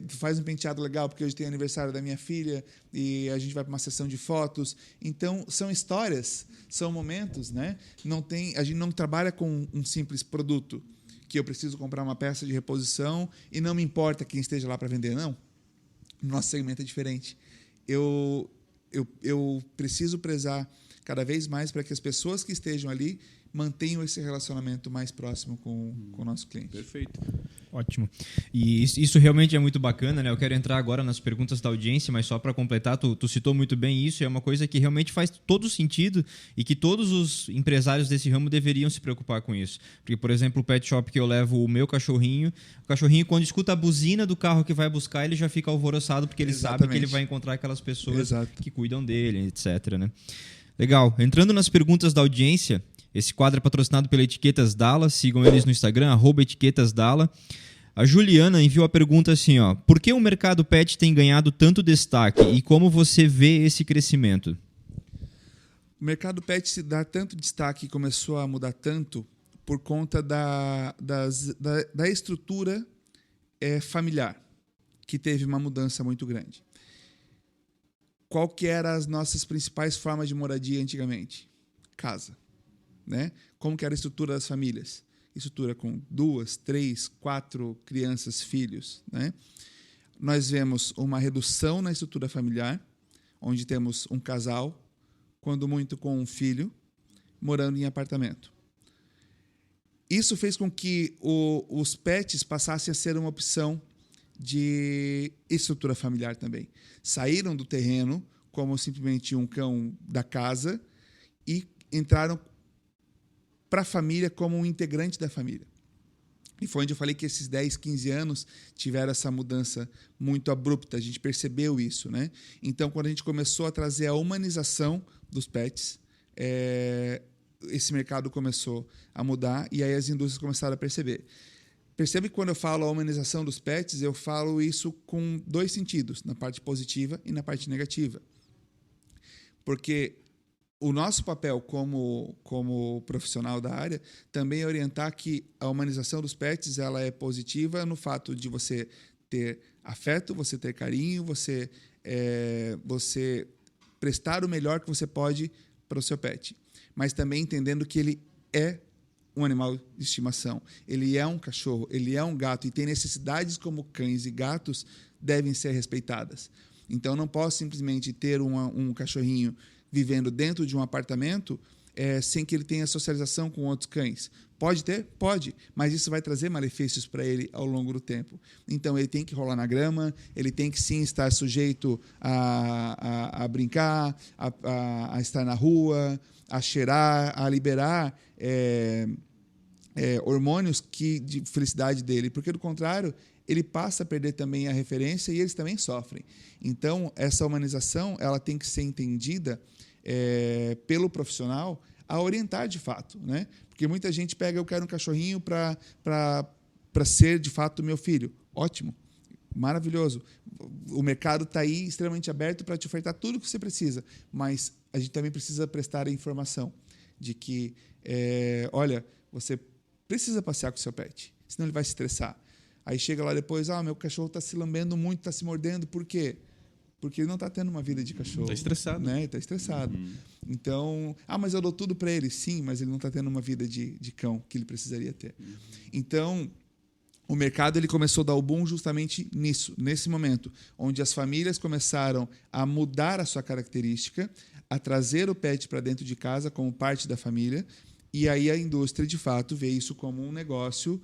faz um penteado legal porque hoje tem aniversário da minha filha e a gente vai para uma sessão de fotos. Então, são histórias, são momentos, né? A gente não trabalha com um simples produto, que eu preciso comprar uma peça de reposição e não me importa quem esteja lá para vender, não. Nosso segmento é diferente. Eu preciso prezar cada vez mais para que as pessoas que estejam ali mantenham esse relacionamento mais próximo com o nosso cliente. Perfeito. Ótimo. E isso realmente é muito bacana, né? Eu quero entrar agora nas perguntas da audiência, mas só para completar, tu citou muito bem isso, é uma coisa que realmente faz todo sentido e que todos os empresários desse ramo deveriam se preocupar com isso. Porque, por exemplo, o pet shop que eu levo o meu cachorrinho, quando escuta a buzina do carro que vai buscar, ele já fica alvoroçado porque ele sabe que ele vai encontrar aquelas pessoas que cuidam dele, etc, né? Legal. Entrando nas perguntas da audiência, esse quadro é patrocinado pela Etiquetas Dalla. Sigam eles no Instagram, @etiquetasdalla. A Juliana enviou a pergunta assim, ó: por que o mercado pet tem ganhado tanto destaque e como você vê esse crescimento? O mercado pet se dá tanto destaque e começou a mudar tanto por conta da estrutura familiar, que teve uma mudança muito grande. Qual que eram as nossas principais formas de moradia antigamente? Casa. Né? Como que era a estrutura das famílias? Estrutura com 2, 3, 4 crianças, filhos. Né? Nós vemos uma redução na estrutura familiar, onde temos um casal, quando muito com um filho, morando em apartamento. Isso fez com que os pets passassem a ser uma opção de estrutura familiar também. Saíram do terreno como simplesmente um cão da casa e entraram para a família como um integrante da família. E foi onde eu falei que esses 10, 15 anos tiveram essa mudança muito abrupta. A gente percebeu isso, né? Então, quando a gente começou a trazer a humanização dos pets, esse mercado começou a mudar e aí as indústrias começaram a perceber. Percebe que quando eu falo a humanização dos pets, eu falo isso com 2 sentidos, na parte positiva e na parte negativa. Porque o nosso papel como profissional da área também é orientar que a humanização dos pets ela é positiva no fato de você ter afeto, você ter carinho, você prestar o melhor que você pode para o seu pet. Mas também entendendo que ele é um animal de estimação, ele é um cachorro, ele é um gato e tem necessidades como cães e gatos devem ser respeitadas. Então, não posso simplesmente ter um cachorrinho vivendo dentro de um apartamento sem que ele tenha socialização com outros cães. Pode ter? Pode, mas isso vai trazer malefícios para ele ao longo do tempo. Então, ele tem que rolar na grama, ele tem que sim estar sujeito a brincar, a estar na rua, a cheirar, a liberar hormônios de felicidade dele, porque, do contrário, ele passa a perder também a referência e eles também sofrem. Então, essa humanização ela tem que ser entendida pelo profissional a orientar de fato, né? Porque muita gente pega, eu quero um cachorrinho para ser de fato meu filho. Ótimo, maravilhoso. O mercado está aí extremamente aberto para te ofertar tudo o que você precisa, mas a gente também precisa prestar a informação de que, olha, você precisa passear com o seu pet, senão ele vai se estressar. Aí chega lá depois, meu cachorro está se lambendo muito, está se mordendo, por quê? Porque ele não está tendo uma vida de cachorro. Está estressado. Né? Está estressado. Então, mas eu dou tudo para ele. Sim, mas ele não está tendo uma vida de cão que ele precisaria ter. Então, o mercado ele começou a dar o boom justamente nesse momento, onde as famílias começaram a mudar a sua característica, a trazer o pet para dentro de casa como parte da família. E aí a indústria, de fato, vê isso como um negócio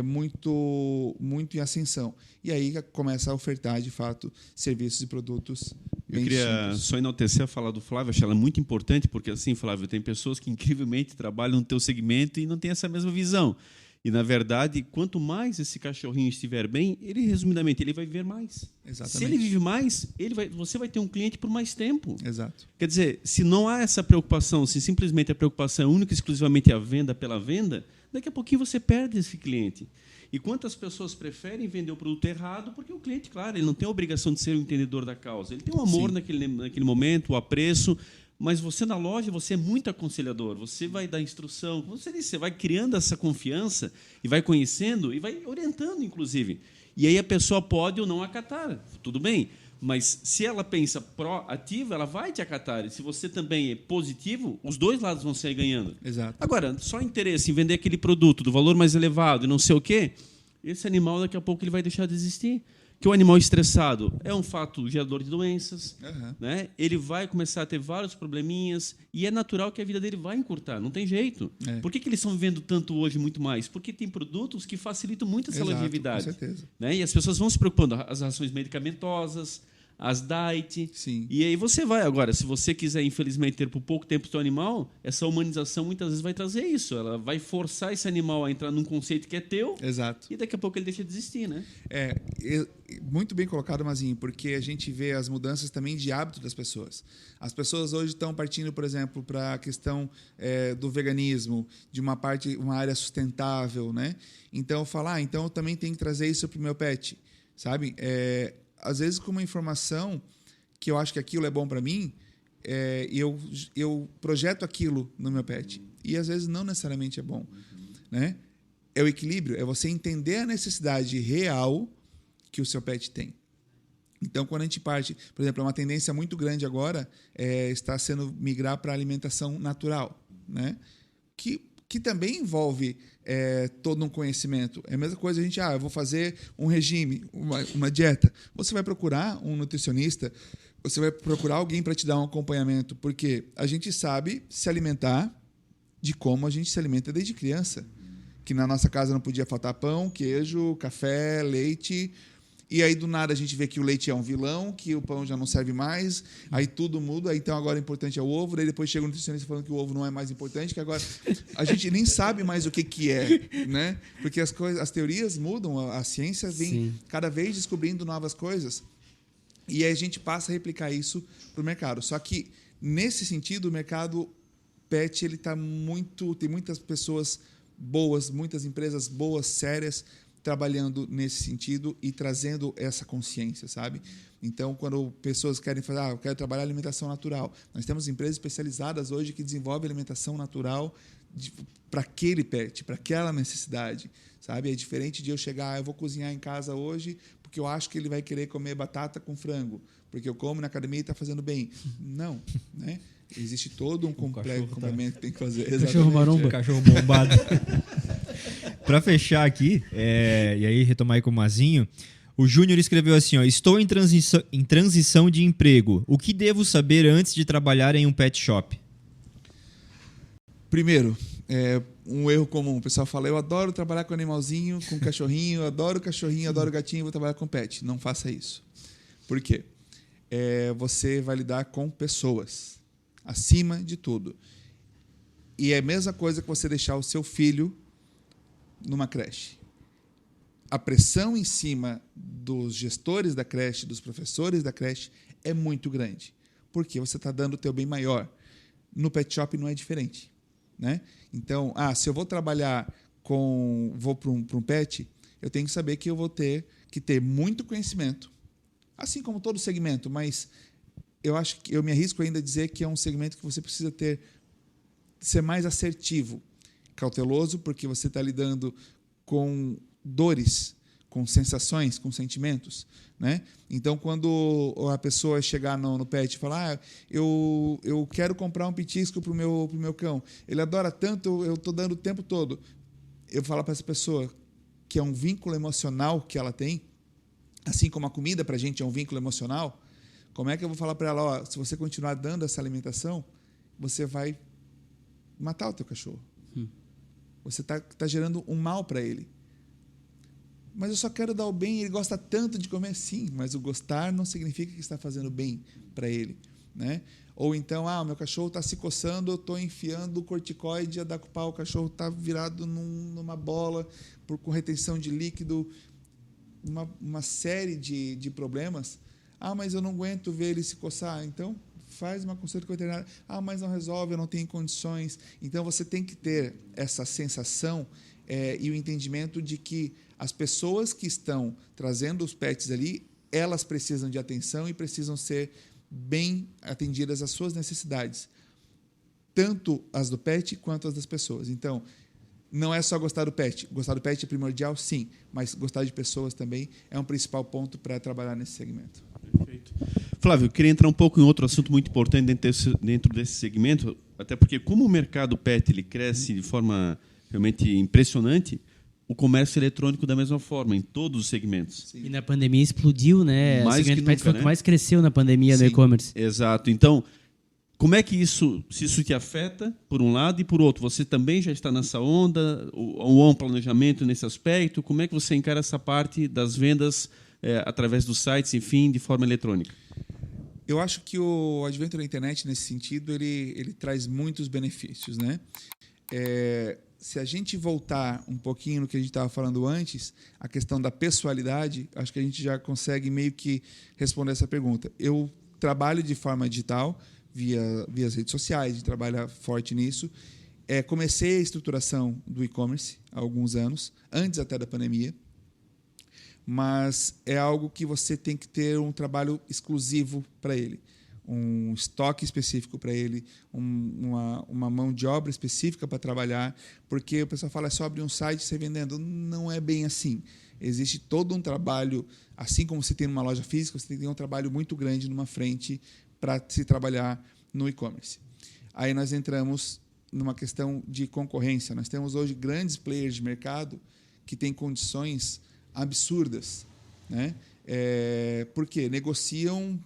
muito, muito em ascensão. E aí começa a ofertar, de fato, serviços e produtos bem Eu queria distintos. só enaltecer a fala do Flávio, acho ela muito importante, porque assim, Flávio, tem pessoas que incrivelmente trabalham no teu segmento e não têm essa mesma visão. E, na verdade, quanto mais esse cachorrinho estiver bem, ele, resumidamente, ele vai viver mais. Exatamente. Se ele vive mais, você vai ter um cliente por mais tempo. Exato. Quer dizer, se não há essa preocupação, se simplesmente a preocupação é única e exclusivamente a venda pela venda, daqui a pouquinho você perde esse cliente. E quantas pessoas preferem vender o produto errado porque o cliente, claro, ele não tem a obrigação de ser o entendedor da causa. Ele tem um amor naquele momento, o apreço, mas você na loja, você é muito aconselhador, você vai dar instrução, como você disse, você vai criando essa confiança e vai conhecendo e vai orientando, inclusive. E aí a pessoa pode ou não acatar, tudo bem, mas se ela pensa proativa, ela vai te acatar. E se você também é positivo, os dois lados vão sair ganhando. Exato. Agora, só interesse em vender aquele produto do valor mais elevado e não sei o quê, esse animal daqui a pouco ele vai deixar de existir. Que o animal estressado é um fato gerador de doenças, né? Ele vai começar a ter vários probleminhas e é natural que a vida dele vai encurtar, não tem jeito. Por que eles estão vivendo tanto hoje, muito mais? Porque tem produtos que facilitam muito essa longevidade. Com certeza. Né? E as pessoas vão se preocupando, as rações medicamentosas, as diet. Sim. E aí você vai agora, se você quiser, infelizmente, ter por pouco tempo o seu animal, essa humanização muitas vezes vai trazer isso. Ela vai forçar esse animal a entrar num conceito que é teu. Exato. E daqui a pouco ele deixa de existir, né? Muito bem colocado, Mazinho, porque a gente vê as mudanças também de hábito das pessoas. As pessoas hoje estão partindo, por exemplo, para a questão do veganismo, de uma área sustentável, né? Então, falar, então eu também tenho que trazer isso para o meu pet, sabe? Às vezes, com uma informação que eu acho que aquilo é bom para mim, eu projeto aquilo no meu pet. E, às vezes, não necessariamente é bom, né? É o equilíbrio, é você entender a necessidade real que o seu pet tem. Então, quando a gente parte, por exemplo, uma tendência muito grande agora está sendo migrar para a alimentação natural, né? Que também envolve todo um conhecimento. É a mesma coisa a gente, eu vou fazer um regime, uma dieta. Você vai procurar um nutricionista, você vai procurar alguém para te dar um acompanhamento, porque a gente sabe se alimentar de como a gente se alimenta desde criança. Que na nossa casa não podia faltar pão, queijo, café, leite. E aí, do nada, a gente vê que o leite é um vilão, que o pão já não serve mais, aí tudo muda, aí, então agora o importante é o ovo, daí depois chega o nutricionista falando que o ovo não é mais importante, que agora a gente nem sabe mais o que é, né? Porque as teorias mudam, a ciência vem cada vez descobrindo novas coisas, e aí a gente passa a replicar isso para o mercado. Só que, nesse sentido, o mercado pet ele tá tem muitas pessoas boas, muitas empresas boas, sérias, trabalhando nesse sentido e trazendo essa consciência, sabe? Então, quando pessoas querem falar, eu quero trabalhar alimentação natural, nós temos empresas especializadas hoje que desenvolvem alimentação natural para aquele pet, para aquela necessidade, sabe? É diferente de eu chegar, eu vou cozinhar em casa hoje porque eu acho que ele vai querer comer batata com frango, porque eu como na academia e está fazendo bem. Não, né? Existe todo um complemento que tem que fazer. Cachorro maromba. Cachorro bombado. Para fechar aqui, e aí retomar aí com o Mazinho, o Júnior escreveu assim, estou em transição de emprego. O que devo saber antes de trabalhar em um pet shop? Primeiro, um erro comum. O pessoal fala, eu adoro trabalhar com animalzinho, com cachorrinho, adoro cachorrinho, adoro gatinho, vou trabalhar com pet. Não faça isso. Por quê? Você vai lidar com pessoas, acima de tudo. E é a mesma coisa que você deixar o seu filho numa creche. A pressão em cima dos gestores da creche, dos professores da creche, é muito grande. Porque você está dando o teu bem maior. No pet shop não é diferente, né? Então, se eu vou trabalhar vou para um pet, eu tenho que saber que eu vou ter que ter muito conhecimento, assim como todo segmento, mas eu acho que eu me arrisco ainda a dizer que é um segmento que você precisa ser mais assertivo, cauteloso, porque você está lidando com dores, com sensações, com sentimentos, né? Então, quando a pessoa chegar no pet e falar, eu quero comprar um petisco para o meu cão, ele adora tanto, eu estou dando o tempo todo. Eu falo para essa pessoa que é um vínculo emocional que ela tem, assim como a comida para a gente é um vínculo emocional, Como é que eu vou falar para ela, ó, se você continuar dando essa alimentação, você vai matar o teu cachorro. Você tá gerando um mal para ele. Mas eu só quero dar o bem, ele gosta tanto de comer, sim, mas o gostar não significa que está fazendo bem para ele, né? Ou então, o meu cachorro está se coçando, eu estou enfiando o corticoide a dar com o pau, o cachorro está virado numa bola, com retenção de líquido, uma série de problemas. Mas eu não aguento ver ele se coçar. Então, faz uma consulta com o veterinário. Mas não resolve, eu não tenho condições. Então, você tem que ter essa sensação e o entendimento de que as pessoas que estão trazendo os pets ali, elas precisam de atenção e precisam ser bem atendidas às suas necessidades, tanto as do pet quanto as das pessoas. Então, não é só gostar do pet. Gostar do pet é primordial, sim, mas gostar de pessoas também é um principal ponto para trabalhar nesse segmento. Perfeito. Flávio, eu queria entrar um pouco em outro assunto muito importante dentro desse segmento, até porque como o mercado pet ele cresce de forma realmente impressionante, o comércio eletrônico da mesma forma, em todos os segmentos. Sim. E na pandemia explodiu, né? Mais o segmento que pet nunca, foi o né? que mais cresceu na pandemia no Sim, e-commerce. Exato. Então, como é que se isso te afeta, por um lado, e por outro? Você também já está nessa onda? Ou há um planejamento nesse aspecto? Como é que você encara essa parte das vendas através dos sites, enfim, de forma eletrônica? Eu acho que o advento da internet, nesse sentido, ele traz muitos benefícios, né? Se a gente voltar um pouquinho no que a gente estava falando antes, a questão da pessoalidade, acho que a gente já consegue meio que responder essa pergunta. Eu trabalho de forma digital, via as redes sociais, a gente trabalha forte nisso. Comecei a estruturação do e-commerce há alguns anos, antes até da pandemia, mas é algo que você tem que ter um trabalho exclusivo para ele. Um estoque específico para ele, uma mão de obra específica para trabalhar, porque o pessoal fala, é só abrir um site e sair vendendo. Não é bem assim. Existe todo um trabalho, assim como você tem numa loja física, você tem que ter um trabalho muito grande numa frente para se trabalhar no e-commerce. Aí nós entramos numa questão de concorrência. Nós temos hoje grandes players de mercado que têm condições absurdas, né? Porque negociam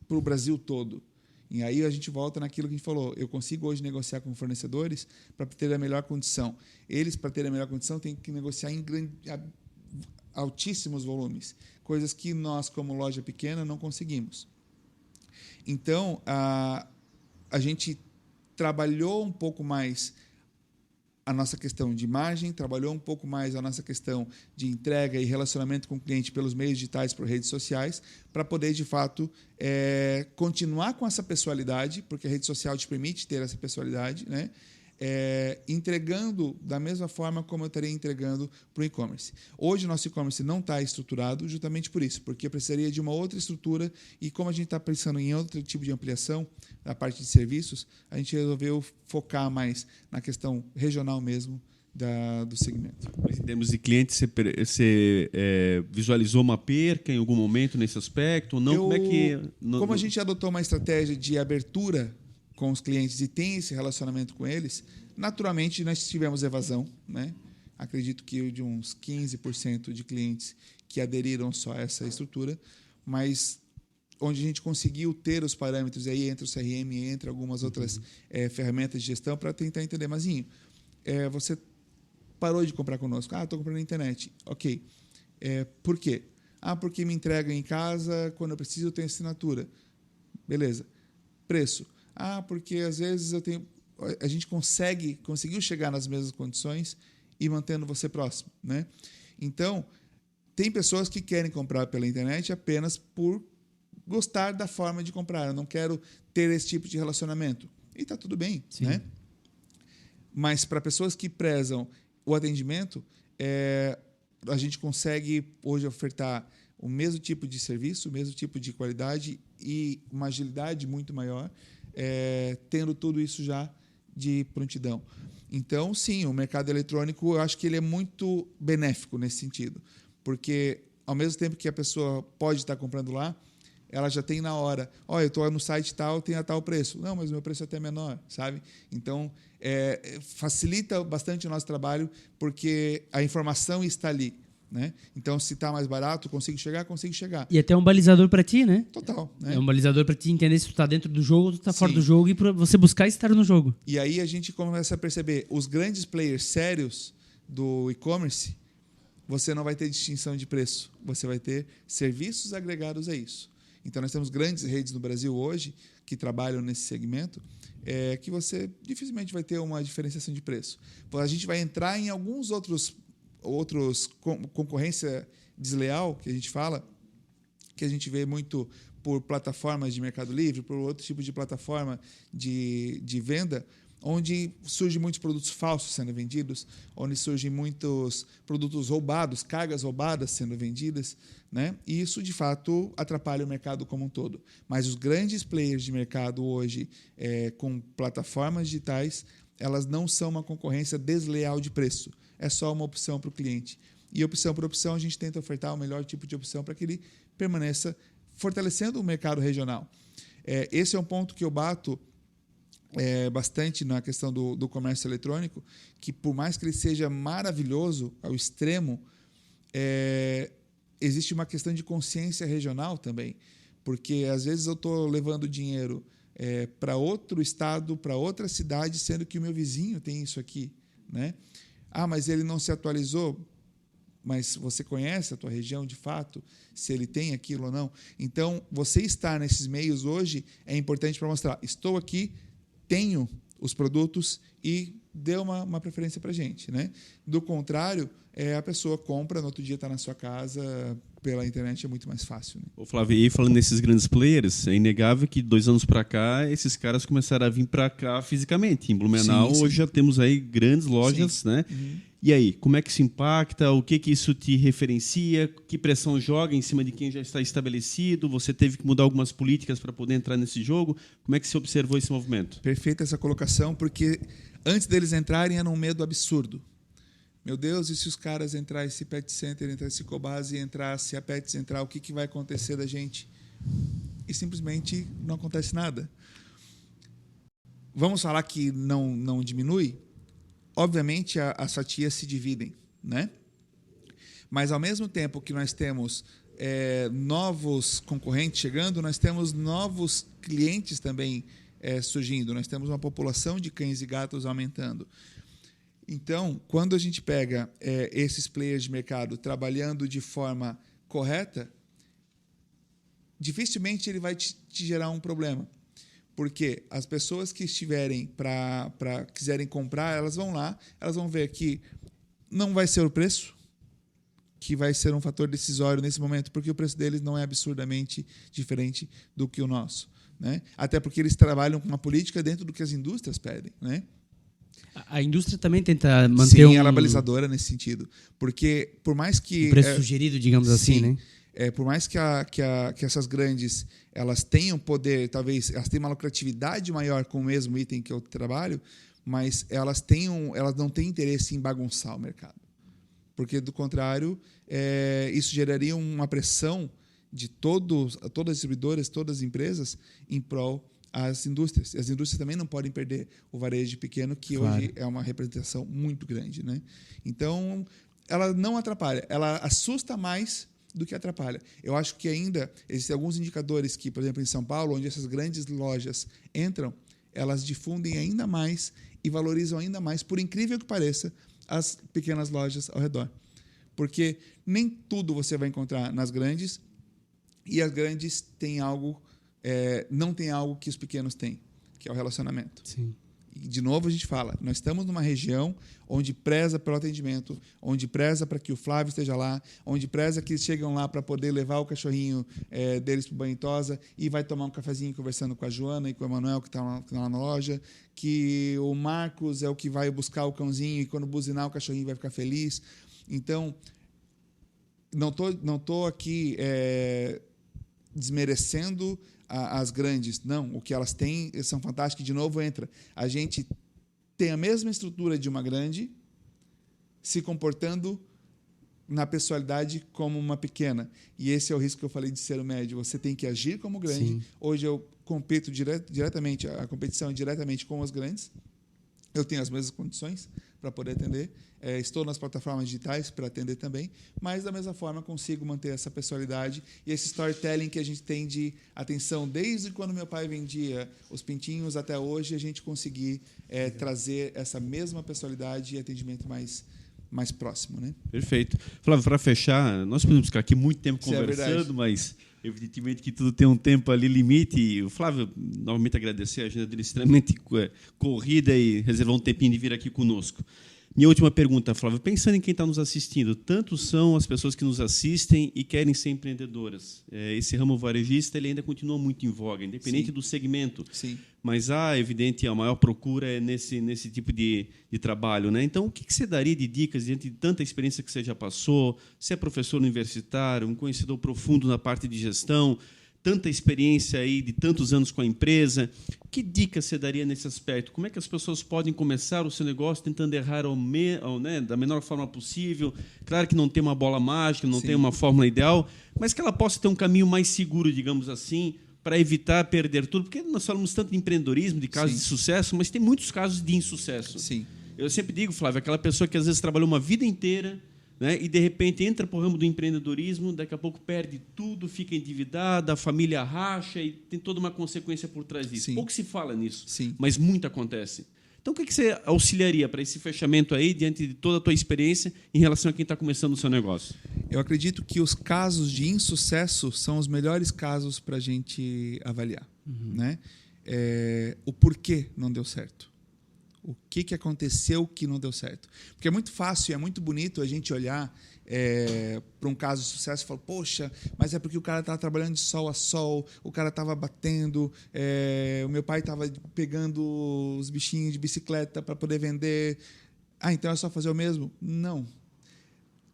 para o Brasil todo. E aí a gente volta naquilo que a gente falou. Eu consigo hoje negociar com fornecedores para ter a melhor condição. Eles, para ter a melhor condição, têm que negociar em altíssimos volumes, coisas que nós, como loja pequena, não conseguimos. Então, a gente trabalhou um pouco mais a nossa questão de margem, trabalhou um pouco mais a nossa questão de entrega e relacionamento com o cliente pelos meios digitais, por redes sociais, para poder, de fato, continuar com essa pessoalidade, porque a rede social te permite ter essa pessoalidade, né? Entregando da mesma forma como eu estaria entregando para o e-commerce. Hoje o nosso e-commerce não está estruturado justamente por isso, porque precisaria de uma outra estrutura e como a gente está pensando em outro tipo de ampliação da parte de serviços, a gente resolveu focar mais na questão regional mesmo do segmento. Mas em termos de clientes, você visualizou uma perca em algum momento nesse aspecto? Não? Como a gente adotou uma estratégia de abertura com os clientes e tem esse relacionamento com eles, naturalmente nós tivemos evasão, né? Acredito que de uns 15% de clientes que aderiram só a essa estrutura, mas onde a gente conseguiu ter os parâmetros aí entre o CRM e entre algumas outras ferramentas de gestão para tentar entender. Mazinho, você parou de comprar conosco. Estou comprando na internet. Ok. Por quê? Porque me entregam em casa, quando eu preciso eu tenho assinatura. Beleza. Preço. Porque às vezes a gente conseguiu chegar nas mesmas condições e mantendo você próximo, né? Então, tem pessoas que querem comprar pela internet apenas por gostar da forma de comprar. Eu não quero ter esse tipo de relacionamento. E está tudo bem, sim, né? Mas para pessoas que prezam o atendimento, a gente consegue hoje ofertar o mesmo tipo de serviço, o mesmo tipo de qualidade e uma agilidade muito maior, tendo tudo isso já de prontidão. Então, sim, o mercado eletrônico, eu acho que ele é muito benéfico nesse sentido, porque ao mesmo tempo que a pessoa pode estar comprando lá, ela já tem na hora, eu estou no site tal, tem a tal preço. Não, mas o meu preço é até menor, sabe? Então, facilita bastante o nosso trabalho, porque a informação está ali. né? Então, se está mais barato, consigo chegar. E até um balizador para ti, né? Total. Né? É um balizador para ti entender se tu tá dentro do jogo ou tu tá fora Sim. do jogo e para você buscar estar no jogo. E aí a gente começa a perceber os grandes players sérios do e-commerce, você não vai ter distinção de preço, você vai ter serviços agregados a isso. Então, nós temos grandes redes no Brasil hoje que trabalham nesse segmento, que você dificilmente vai ter uma diferenciação de preço. A gente vai entrar em alguns outros concorrência desleal, que a gente fala, que a gente vê muito por plataformas de Mercado Livre, por outro tipo de plataforma de venda, onde surgem muitos produtos falsos sendo vendidos, onde surgem muitos produtos roubados, cargas roubadas sendo vendidas, né? E isso, de fato, atrapalha o mercado como um todo. Mas os grandes players de mercado hoje, com plataformas digitais, elas não são uma concorrência desleal de preço. É só uma opção para o cliente. E opção por opção, a gente tenta ofertar o melhor tipo de opção para que ele permaneça fortalecendo o mercado regional. Esse é um ponto que eu bato bastante na questão do comércio eletrônico, que por mais que ele seja maravilhoso ao extremo, existe uma questão de consciência regional também, porque às vezes eu estou levando dinheiro para outro estado, para outra cidade, sendo que o meu vizinho tem isso aqui, né? Ah, mas ele não se atualizou. Mas você conhece a tua região de fato, se ele tem aquilo ou não? Então, você estar nesses meios hoje é importante para mostrar, estou aqui, tenho os produtos e dê uma preferência para a gente, né? Do contrário, a pessoa compra, no outro dia está na sua casa, pela internet é muito mais fácil. Né? Ô Flávio, e falando nesses grandes players, é inegável que 2 anos para cá, esses caras começaram a vir para cá fisicamente. Em Blumenau, Sim. hoje já temos aí grandes lojas, Sim. né? Uhum. E aí, como é que isso impacta? O que isso te referencia? Que pressão joga em cima de quem já está estabelecido? Você teve que mudar algumas políticas para poder entrar nesse jogo? Como é que você observou esse movimento? Perfeita essa colocação, porque antes deles entrarem era um medo absurdo. Meu Deus, e se os caras entrarem, se Pet Center entrar, se Cobase entrar, se a Pets entrar, o que vai acontecer da gente? E simplesmente não acontece nada. Vamos falar que não diminui? Obviamente, as fatias se dividem, né? Mas, ao mesmo tempo que nós temos novos concorrentes chegando, nós temos novos clientes também surgindo. Nós temos uma população de cães e gatos aumentando. Então, quando a gente pega esses players de mercado trabalhando de forma correta, dificilmente ele vai te gerar um problema. Porque as pessoas que estiverem quiserem comprar, elas vão lá, elas vão ver que não vai ser o preço, que vai ser um fator decisório nesse momento, porque o preço deles não é absurdamente diferente do que o nosso, né? Até porque eles trabalham com uma política dentro do que as indústrias pedem, né? A indústria também tenta manter ela é balizadora nesse sentido. Porque, por mais que... um preço sugerido, digamos assim, né? Por mais que essas grandes elas tenham poder, talvez elas tenham uma lucratividade maior com o mesmo item que eu trabalho, mas elas não têm interesse em bagunçar o mercado. Porque, do contrário, isso geraria uma pressão de todas as distribuidoras, todas as empresas, em prol às indústrias. As indústrias também não podem perder o varejo pequeno, que claro, hoje é uma representação muito grande, né? Então, ela não atrapalha, ela assusta mais do que atrapalha. Eu acho que ainda existem alguns indicadores que, por exemplo, em São Paulo, onde essas grandes lojas entram, elas difundem ainda mais e valorizam ainda mais, por incrível que pareça, as pequenas lojas ao redor. Porque nem tudo você vai encontrar nas grandes, e as grandes têm algo, não têm algo que os pequenos têm, que é o relacionamento. Sim. E, de novo, a gente fala, nós estamos numa região onde preza pelo atendimento, onde preza para que o Flávio esteja lá, onde preza que eles chegam lá para poder levar o cachorrinho deles para o banho e tosa e vai tomar um cafezinho conversando com a Joana e com o Emanuel, que está lá na loja, que o Marcos é o que vai buscar o cãozinho e quando buzinar o cachorrinho vai ficar feliz. Então, não tô aqui desmerecendo as grandes. Não, o que elas têm são fantásticas. De novo, entra. A gente tem a mesma estrutura de uma grande, se comportando na pessoalidade como uma pequena. E esse é o risco que eu falei de ser o médio. Você tem que agir como grande. Sim. Hoje eu compito diretamente, a competição é diretamente com as grandes. Eu tenho as mesmas condições para poder atender, estou nas plataformas digitais para atender também, mas da mesma forma consigo manter essa pessoalidade e esse storytelling que a gente tem de atenção desde quando meu pai vendia os pintinhos até hoje, a gente conseguir trazer essa mesma pessoalidade e atendimento mais próximo, né? Perfeito. Flávio, para fechar, nós podemos ficar aqui muito tempo Isso é conversando, verdade. mas evidentemente que tudo tem um tempo ali limite. E o Flávio, novamente agradecer a agenda dele extremamente corrida e reservar um tempinho de vir aqui conosco. Minha última pergunta, Flávio, pensando em quem está nos assistindo, tantos são as pessoas que nos assistem e querem ser empreendedoras. Esse ramo varejista ele ainda continua muito em voga, independente Sim. do segmento. Sim. Mas evidente, a maior procura é nesse tipo de trabalho, né? Então, o que você daria de dicas diante de tanta experiência que você já passou? Você é professor universitário, um conhecedor profundo na parte de gestão, tanta experiência aí de tantos anos com a empresa. Que dicas você daria nesse aspecto? Como é que as pessoas podem começar o seu negócio tentando errar da menor forma possível? Claro que não tem uma bola mágica, não Sim. tem uma fórmula ideal, mas que ela possa ter um caminho mais seguro, digamos assim, para evitar perder tudo. Porque nós falamos tanto de empreendedorismo, de casos Sim. de sucesso, mas tem muitos casos de insucesso. Sim. Eu sempre digo, Flávio, aquela pessoa que às vezes trabalhou uma vida inteira, né, e de repente entra para o ramo do empreendedorismo, daqui a pouco perde tudo, fica endividada, a família racha e tem toda uma consequência por trás disso. Sim. Pouco se fala nisso, Sim. mas muito acontece. Então, o que você auxiliaria para esse fechamento aí, diante de toda a tua experiência, em relação a quem está começando o seu negócio? Eu acredito que os casos de insucesso são os melhores casos para a gente avaliar. Né? O porquê não deu certo. O que aconteceu que não deu certo. Porque é muito fácil, é muito bonito a gente olhar para um caso de sucesso e falar, poxa, mas é porque o cara estava trabalhando de sol a sol, o cara estava batendo, o meu pai estava pegando os bichinhos de bicicleta para poder vender. Então é só fazer o mesmo? Não.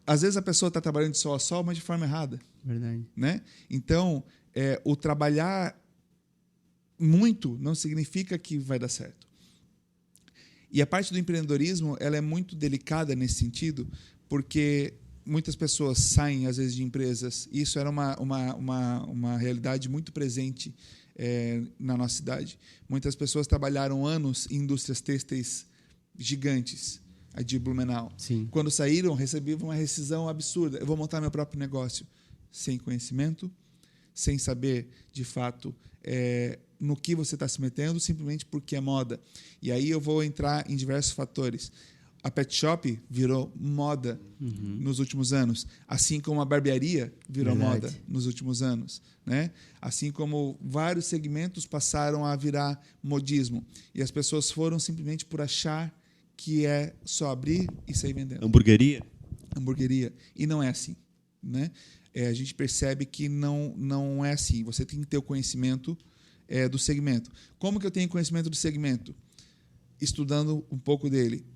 Às vezes a pessoa está trabalhando de sol a sol, mas de forma errada. Verdade. Né? Então, o trabalhar muito não significa que vai dar certo. E a parte do empreendedorismo ela é muito delicada nesse sentido, porque muitas pessoas saem, às vezes, de empresas. E isso era uma realidade muito presente na nossa cidade. Muitas pessoas trabalharam anos em indústrias têxteis gigantes, a de Blumenau. Sim. Quando saíram, recebiam uma rescisão absurda. Eu vou montar meu próprio negócio. Sem conhecimento, sem saber, de fato, no que você está se metendo, simplesmente porque é moda. E aí eu vou entrar em diversos fatores. A pet shop virou moda nos últimos anos, assim como a barbearia virou Verdade. moda nos últimos anos. Né? Assim como vários segmentos passaram a virar modismo. E as pessoas foram simplesmente por achar que é só abrir e sair vendendo. Hamburgueria. E não é assim. Né? A gente percebe que não é assim. Você tem que ter o conhecimento do segmento. Como que eu tenho conhecimento do segmento? Estudando um pouco dele.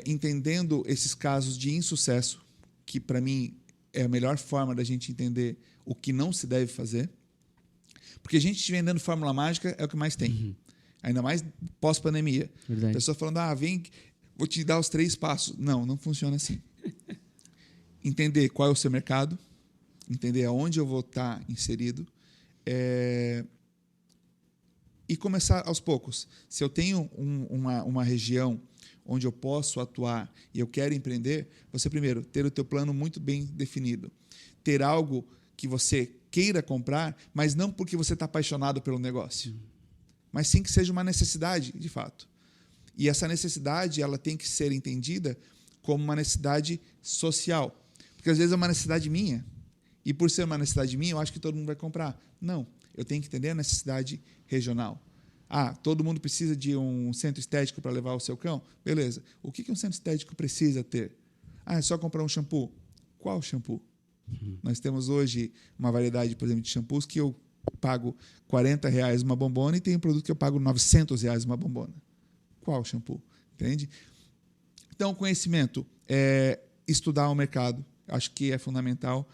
Entendendo esses casos de insucesso, que para mim é a melhor forma da gente entender o que não se deve fazer. Porque a gente vendendo fórmula mágica é o que mais tem. Ainda mais pós-pandemia. Verdade. A pessoa falando, vem, vou te dar os 3 passos. Não funciona assim. Entender qual é o seu mercado, entender aonde eu vou estar inserido, e começar aos poucos. Se eu tenho uma região onde eu posso atuar e eu quero empreender, você primeiro ter o teu plano muito bem definido. Ter algo que você queira comprar, mas não porque você está apaixonado pelo negócio, mas sim que seja uma necessidade, de fato. E essa necessidade ela tem que ser entendida como uma necessidade social. Porque às vezes é uma necessidade minha, e por ser uma necessidade minha, eu acho que todo mundo vai comprar. Não, eu tenho que entender a necessidade regional. Todo mundo precisa de um centro estético para levar o seu cão? Beleza. O que um centro estético precisa ter? É só comprar um shampoo. Qual shampoo? Nós temos hoje uma variedade, por exemplo, de shampoos que eu pago R$40 uma bombona e tem um produto que eu pago R$900 uma bombona. Qual shampoo? Entende? Então, conhecimento, estudar o mercado, acho que é fundamental.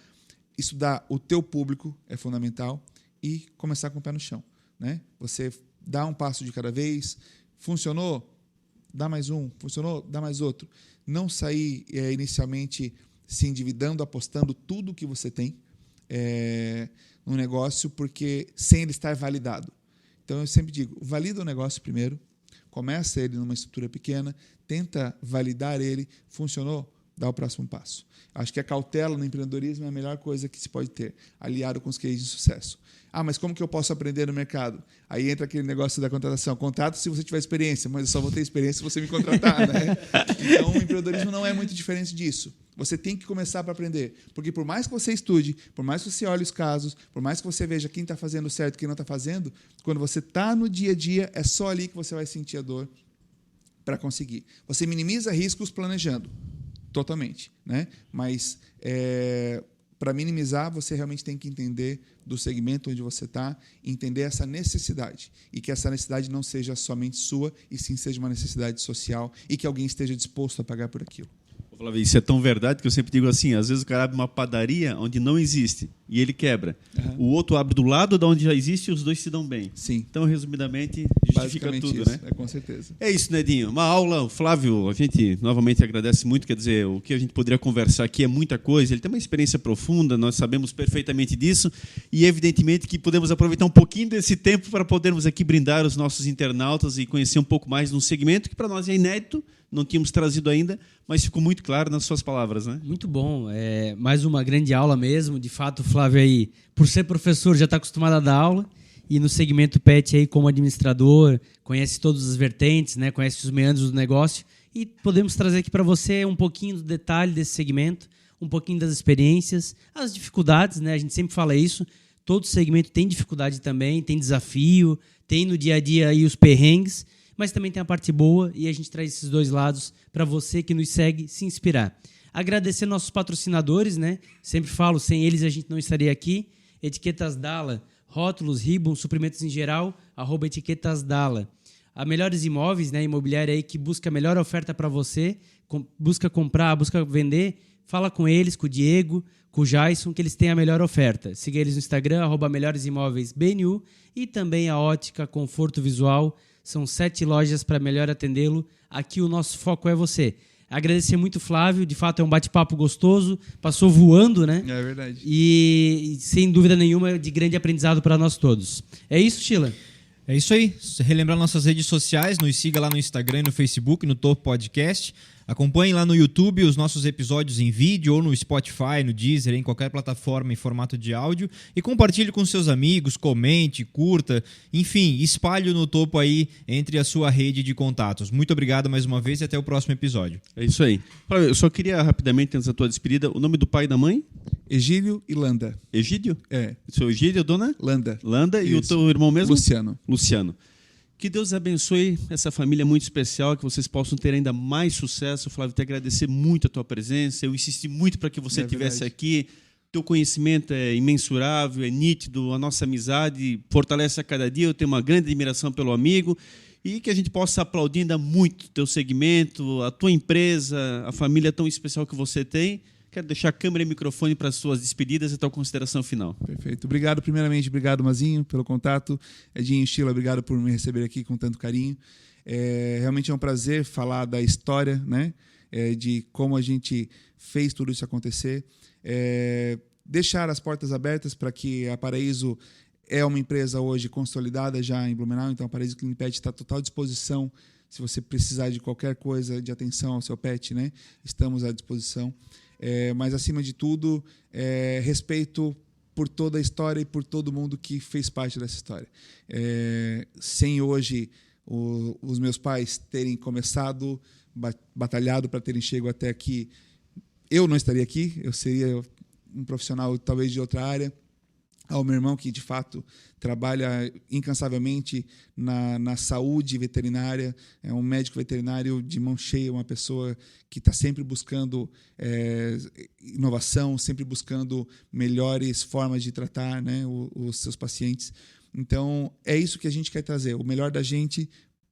Estudar o teu público é fundamental e começar com o pé no chão. Né? Você dá um passo de cada vez. Funcionou? Dá mais um. Funcionou? Dá mais outro. Não sair inicialmente se endividando, apostando tudo que você tem no negócio, porque sem ele estar validado. Então, eu sempre digo, valida o negócio primeiro, Começa ele numa estrutura pequena, tenta validar ele, funcionou, dá o próximo passo. Acho que a cautela no empreendedorismo é a melhor coisa que se pode ter, aliado com os cases de sucesso. Mas como que eu posso aprender no mercado? Aí entra aquele negócio da contratação. Contrato se você tiver experiência, mas eu só vou ter experiência se você me contratar, né? Então, o empreendedorismo não é muito diferente disso. Você tem que começar para aprender. Porque por mais que você estude, por mais que você olhe os casos, por mais que você veja quem está fazendo certo e quem não está fazendo, quando você está no dia a dia, é só ali que você vai sentir a dor para conseguir. Você minimiza riscos planejando. Totalmente, né? Mas para minimizar, você realmente tem que entender do segmento onde você está, entender essa necessidade e que essa necessidade não seja somente sua e sim seja uma necessidade social e que alguém esteja disposto a pagar por aquilo. Flávio, isso é tão verdade que eu sempre digo assim, às vezes o cara abre uma padaria onde não existe e ele quebra. O outro abre do lado de onde já existe e os dois se dão bem. Sim. Então, resumidamente, justifica tudo, isso, né? com certeza. É isso, Nedinho. Uma aula. O Flávio, a gente novamente agradece muito. Quer dizer, o que a gente poderia conversar aqui é muita coisa. Ele tem uma experiência profunda, nós sabemos perfeitamente disso. E, evidentemente, que podemos aproveitar um pouquinho desse tempo para podermos aqui brindar os nossos internautas e conhecer um pouco mais de um segmento que para nós é inédito, não tínhamos trazido ainda, mas ficou muito claro nas suas palavras, né? Muito bom. Mais uma grande aula mesmo. De fato, o Flávio aí, por ser professor, já está acostumado a dar aula. E no segmento pet aí como administrador, conhece todas as vertentes, né? Conhece os meandros do negócio. E podemos trazer aqui para você um pouquinho do detalhe desse segmento, um pouquinho das experiências, as dificuldades, né? A gente sempre fala isso. Todo segmento tem dificuldade também, tem desafio, tem no dia a dia aí os perrengues, mas também tem a parte boa e a gente traz esses dois lados para você que nos segue se inspirar. Agradecer nossos patrocinadores, né? Sempre falo, sem eles a gente não estaria aqui. Etiquetas Dala, rótulos, ribbons, suprimentos em geral, @etiquetas Dala. A Melhores Imóveis, né? Imobiliária aí que busca a melhor oferta para você, busca comprar, busca vender, fala com eles, com o Diego, com o Jason, que eles têm a melhor oferta. Siga eles no Instagram, @melhoresimóveisbnu, e também a Ótica Conforto Visual. São 7 lojas para melhor atendê-lo. Aqui o nosso foco é você. Agradecer muito, Flávio. De fato, é um bate-papo gostoso. Passou voando, né? É verdade. E, sem dúvida nenhuma, de grande aprendizado para nós todos. É isso, Sheila? É isso aí. Relembrar nossas redes sociais, nos siga lá no Instagram e no Facebook, no Topo Podcast. Acompanhe lá no YouTube os nossos episódios em vídeo ou no Spotify, no Deezer, em qualquer plataforma em formato de áudio. E compartilhe com seus amigos, comente, curta, enfim, espalhe no Topo aí entre a sua rede de contatos. Muito obrigado mais uma vez e até o próximo episódio. É isso aí. Flávio, eu só queria rapidamente, antes da tua despedida, o nome do pai e da mãe? Egílio e Landa. Egídio? É. Seu Egídio, dona? Landa. Landa. E Isso. o teu irmão mesmo? Luciano. Luciano. Que Deus abençoe essa família muito especial, que vocês possam ter ainda mais sucesso. Flávio, te agradecer muito a tua presença. Eu insisti muito para que você estivesse aqui. Teu conhecimento é imensurável, é nítido. A nossa amizade fortalece a cada dia. Eu tenho uma grande admiração pelo amigo. E que a gente possa aplaudir ainda muito o teu segmento, a tua empresa, a família tão especial que você tem. Quero deixar a câmera e microfone para as suas despedidas e a tua consideração final. Perfeito. Obrigado, primeiramente, obrigado, Mazinho, pelo contato. Edinho e Sheila, obrigado por me receber aqui com tanto carinho. Realmente é um prazer falar da história, né? De como a gente fez tudo isso acontecer. Deixar as portas abertas para que a Paraíso é uma empresa hoje consolidada já em Blumenau, então a Paraíso Clean Pet está à total disposição. Se você precisar de qualquer coisa de atenção ao seu pet, né? Estamos à disposição. Mas, acima de tudo, respeito por toda a história e por todo mundo que fez parte dessa história. Sem hoje os meus pais terem começado, batalhado para terem chegado até aqui, eu não estaria aqui, eu seria um profissional talvez de outra área. Ao meu irmão, que de fato trabalha incansavelmente na saúde veterinária, é um médico veterinário de mão cheia, uma pessoa que está sempre buscando inovação, sempre buscando melhores formas de tratar, né, os seus pacientes. Então, é isso que a gente quer trazer, o melhor da gente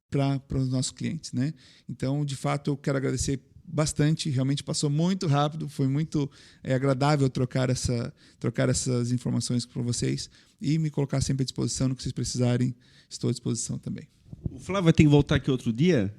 para os nossos clientes, né? Então, de fato, eu quero agradecer bastante, realmente passou muito rápido, foi muito agradável trocar essas informações com vocês e me colocar sempre à disposição no que vocês precisarem, estou à disposição também. O Flávio vai ter que voltar aqui outro dia.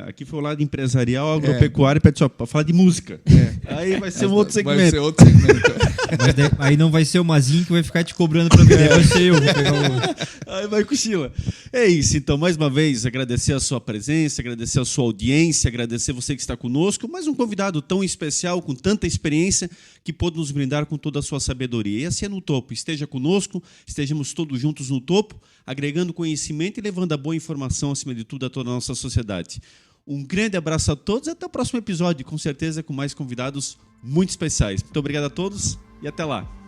Aqui foi o lado empresarial, agropecuário e pet shop, para falar de música. Aí vai ser um outro segmento. Vai ser outro segmento. Mas aí não vai ser o Mazinho que vai ficar te cobrando para vender, vai ser eu. Vou pegar o... Aí vai cochila. É isso, então, mais uma vez, agradecer a sua presença, agradecer a sua audiência, agradecer você que está conosco, mais um convidado tão especial, com tanta experiência, que pôde nos brindar com toda a sua sabedoria. E assim é No Topo. Esteja conosco, estejamos todos juntos no topo, agregando conhecimento e levando a boa informação, acima de tudo, a toda a nossa sociedade. Um grande abraço a todos e até o próximo episódio, com certeza com mais convidados muito especiais. Muito obrigado a todos e até lá.